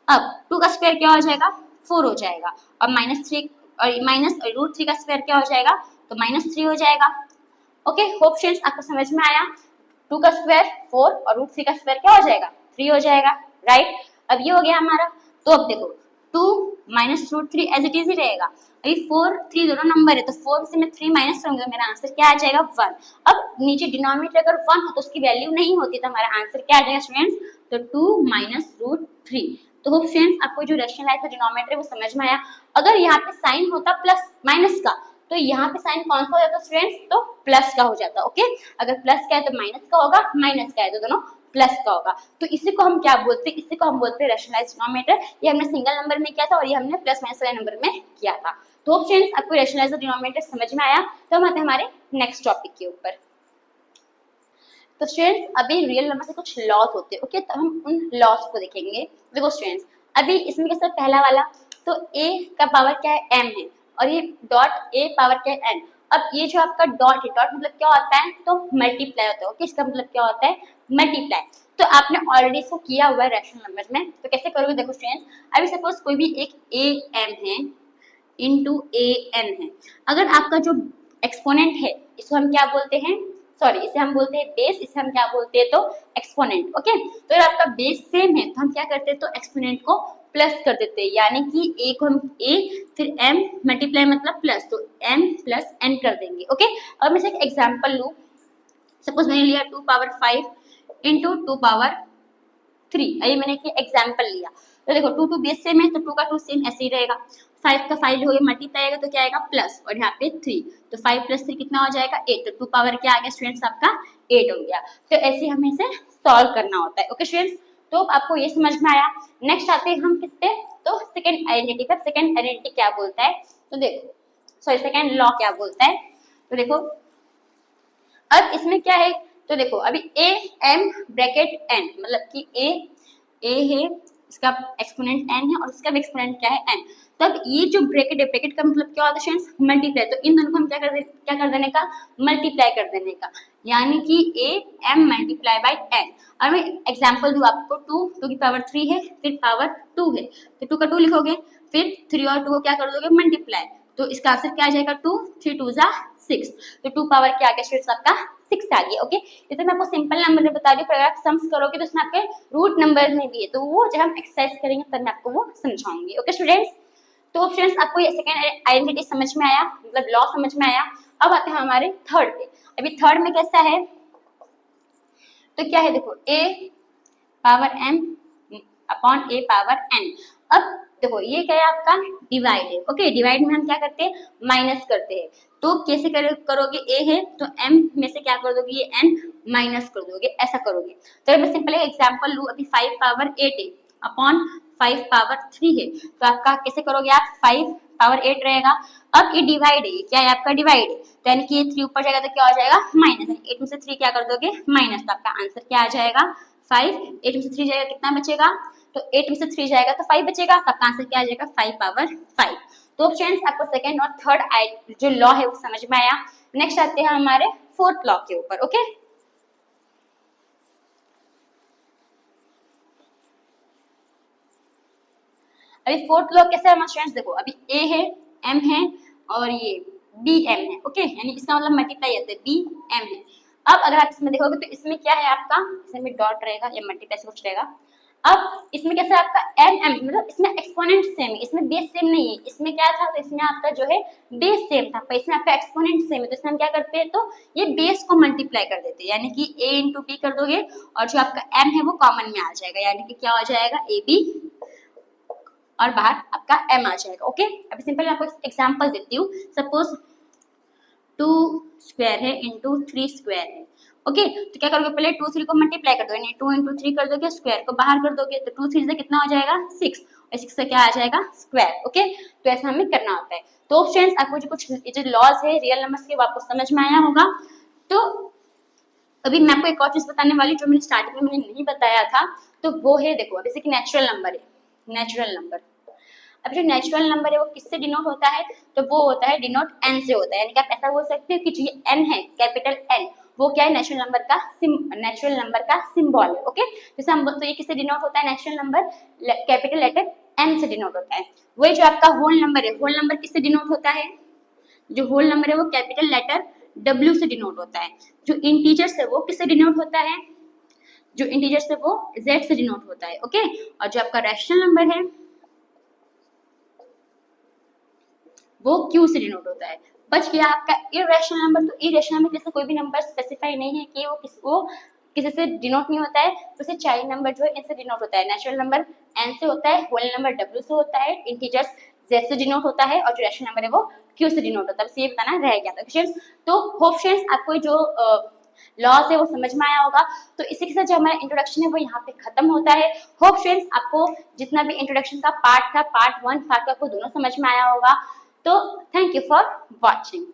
अब 2 का स्क्वायर क्या हो जाएगा, 4 हो जाएगा, और -3 और माइनस √3 का स्क्वायर क्या हो जाएगा, तो -3 हो जाएगा। ओके, होप फ्रेंड्स आपको समझ में आया, 2 का स्क्वायर 4 और √3 का स्क्वायर क्या हो जाएगा, 3 हो जाएगा, राइट। अब ये हो गया हमारा, तो अब देखो 2 - √3 एज इट इज ही रहेगा, अभी 4 3 दोनों नंबर है, तो 4 से मैं 3 माइनस करूंगा, मेरा आंसर क्या आ जाएगा, 1। अब नीचे डिनोमिनेटर अगर 1 हो तो उसकी वैल्यू नहीं होती, तो हमारा आंसर क्या आ जाएगा स्टूडेंट्स, तो 2 - √3। तो होप फ्रेंड्स आपको जो रैशनलाइज द डिनोमिनेटर है वो समझ में आया। अगर यहाँ पे साइन होता प्लस माइनस का, तो यहाँ पे साइन कौन सा हो जाता स्टूडेंट्स, तो प्लस का हो जाता। ओके, अगर प्लस का है तो माइनस का होगा, माइनस का है तो दोनों प्लस का होगा, तो इसी को हम क्या बोलते हैं, इसी को हम बोलते हैं रैशनलाइज्ड डिनोमिनेटर। ये हमने सिंगल नंबर में किया था और ये हमने प्लस माइनस वाले नंबर में किया था। तो फ्रेंड्स आपको रैशनलाइज्ड डिनोमिनेटर समझ में आया, तो हम आते हैं हमारे नेक्स्ट टॉपिक के ऊपर। तो स्टूडेंट्स अभी रियल नंबर से कुछ लॉस होते हैं, ओके, तो हम उन लॉस को देखेंगे। देखो स्टूडेंट्स, अभी इसमें कैसा पहला वाला, तो a का पावर क्या है m है, और ये डॉट a पावर क्या है n। अब ये जो आपका डॉट है, डॉट मतलब क्या होता है, तो मल्टीप्लाई होता है, ओके, इसका मतलब क्या होता है, मल्टीप्लाई। तो आपने ऑलरेडी इसको किया हुआ है रैशनल नंबर में, तो कैसे करोगे, देखो स्टूडेंट्स, अभी सपोज कोई भी एक am है इंटू an है, अगर आपका जो एक्सपोनेंट है इसको हम क्या बोलते हैं, सॉरी इसे हम बोलते हैं बेस, इसे हम क्या बोलते हैं, तो एक्सपोनेंट, ओके। तो अगर आपका बेस सेम है तो हम क्या करते हैं, तो एक्सपोनेंट को प्लस कर देते हैं, यानी कि a को हम a फिर m मल्टीप्लाई मतलब प्लस, तो m प्लस n कर देंगे, ओके। और मैं एक एग्जांपल लूं, सपोज मैंने लिया 2 पावर 5 इंटू 2 पावर 3, ये मैंने एक एग्जांपल लिया। तो देखो 2 बेस सेम है तो 2 का 2 सेम ऐसे ही रहेगा, 5 का 5 हो गया मल्टीप्लाई आएगा तो क्या आएगा प्लस, और यहाँ पे 3, तो 5 प्लस 3 कितना हो जाएगा 8, तो 2 पावर क्या आ गया स्टूडेंट्स आपका 8 हो गया। तो ऐसे हमें इसे सॉल्व करना होता है, ओके स्टूडेंट्स। तो आपको ये समझ में आया। नेक्स्ट आते हैं हम किस पे, तो सेकंड आइडेंटिटी पर। सेकंड आइडेंटिटी क्या बोलता है, तो देखो सॉरी सेकंड लॉ क्या बोलता है, तो देखो अब इसमें क्या है, तो देखो अभी a m ब्रैकेट n, मतलब कि a है, इसका एक्सपोनेंट n है और इसका भी एक्सपोनेंट क्या है n। तब ये जो ब्रैकेट है, ब्रैकेट का मतलब क्या होता है स्टूडेंट्स, मल्टीप्लाई। तो इन दोनों को हम क्या कर देने का, मल्टीप्लाई कर देने का, यानी कि a m multiply by n। और मैं एग्जांपल दूं आपको, 2 की पावर 3 है, फिर पावर 2 है, तो 2 का 2 लिखोगे, फिर 3 और 2 को क्या कर दोगे मल्टीप्लाई, तो इसका आंसर क्या आ जाएगा 2, 3 2 जा 6, तो 2 पावर क्या आ गया स्टूडेंट्स आपका 6 आ गया, ओके। ये तो मैं आपको सिंपल नंबर में बता रही हूँ, पर अगर आप सम्स करोगे तो इसमें आपके रूट नंबर में भी है, तो वो जब हम एक्सरसाइज करेंगे तब मैं आपको वो समझाऊंगी, ओके स्टूडेंट्स। तो स्टूडेंट्स आपको ये सेकंड आइडेंटिटी समझ में आया, मतलब लॉ समझ में आया। अब आते हैं हमारे थर्ड पे। अभी थर्ड में कैसा है, तो क्या है देखो a power m upon a power n। अब देखो ये क्या है आपका डिवाइड है, ओके, डिवाइड में हम क्या करते हैं माइनस करते हैं। तो कैसे करोगे, a है तो m में से क्या कर दोगे, ये n माइनस कर दोगे, ऐसा करोगे। तो मैं सिंपल एक एग्जांपल लूं, अभी 5 पावर 8 है अपॉन 5 पावर 3 है, तो आपका कैसे करोगे आप, 5 पावर 8 रहेगा। अब ये डिवाइड है, क्या है आपका डिवाइड है, तो यानी कि ये 3 ऊपर जाएगा तो क्या हो जाएगा माइनस, 8 में से 3 क्या कर दोगे माइनस, तो आपका आंसर क्या आ जाएगा 5, 8 में से 3 जाएगा कितना बचेगा, तो 8 में से 3 जाएगा तो 5 बचेगा, तो आपका आंसर क्या आ जाएगा 5 पावर 5। तो फ्रेंड्स आपको सेकंड और थर्ड जो लॉ है वो समझ में आया। नेक्स्ट आते हैं हमारे फोर्थ लॉ के ऊपर, ओके। अभी फोर्थ लॉ कैसे है स्टूडेंट्स, देखो अभी a है m है और ये b m है, ओके, यानी इसका मतलब मल्टीप्लाई होता है b m है। अब अगर आप इसमें देखोगे तो इसमें क्या है आपका, इसमें डॉट रहेगा या मल्टीप्लाई से कुछ रहेगा। अब इसमें कैसा आपका m m, मतलब इसमें एक्सपोनेंट सेम है, इसमें बेस सेम नहीं है। इसमें क्या था, तो इसमें आपका जो है बेस सेम था, पर इसमें आपका एक्सपोनेंट सेम है, तो इसमें हम क्या करते हैं, तो ये बेस को मल्टीप्लाई कर देते हैं, यानी कि a इंटू b कर दोगे और जो आपका m है वो कॉमन में आ जाएगा, यानी कि क्या हो जाएगा a b और बाहर आपका m आ जाएगा, ओके। अभी सिंपल आपको एग्जांपल देती हूँ, सपोज 2 स्क्वायर है इंटू 3 स्क्वायर है, ओके। तो क्या करोगे, पहले 2 3 को मल्टीप्लाई कर दो, यानी 2 इंटू 3 कर दोगे, स्क्वायर को बाहर कर दोगे, तो 2 3 से कितना हो जाएगा 6, और 6 से क्या आ जाएगा स्क्वायर, ओके। तो ऐसा हमें करना होता है। तो फ्रेंड्स आपको जो कुछ जो लॉज है रियल नंबर्स के वो आपको समझ में आया होगा। तो अभी मैं आपको एक और चीज बताने वाली जो मैंने स्टार्टिंग में मैंने नहीं बताया था, तो वो है देखो, जैसे कि नेचुरल नंबर है, नेचुरल नंबर। अब जो नेचुरल नंबर है वो किससे डिनोट होता है, तो वो होता है डिनोट n से होता है, यानी कि आप ऐसा बोल सकते हो कि जो ये n है कैपिटल n, वो क्या है नेचुरल नंबर का सिंबल है, ओके। जैसे हम बोलते हैं ये किससे डिनोट होता है, natural number capital letter n से डिनोट होता है। वही जो आपका होल नंबर है, होल नंबर किससे डिनोट होता है, जो होल नंबर है वो कैपिटल लेटर w से डिनोट होता है। जो इंटीजर्स है वो किससे डिनोट होता है, जो इंटीजर्स है वो z से डिनोट होता है, ओके। और जो आपका रैशनल नंबर है वो q से डिनोट होता है। बच गया आपका इरेशनल नंबर, तो इरेशनल में जैसे कोई भी नंबर स्पेसिफाई नहीं है कि वो किसी से डिनोट नहीं होता है, तो उसे चाइल्ड नंबर जो है इनसे डिनोट होता है। नेचुरल नंबर n से होता है, होल नंबर w से होता है, इंटीजर्स z से डिनोट होता है, और जो रैशनल नंबर है वो q से डिनोट होता है। बस ये बताना रह गया था फ्रेंड्स। तो होप फ्रेंड्स आपको जो लॉस है वो समझ में आया होगा। तो इसी के साथ जो हमारा इंट्रोडक्शन है वो यहाँ पे खत्म होता है। होप फ्रेंड्स आपको जितना भी इंट्रोडक्शन का पार्ट था, पार्ट 1 पार्ट 2 आपको दोनों समझ में आया होगा। तो थैंक यू फॉर वॉचिंग।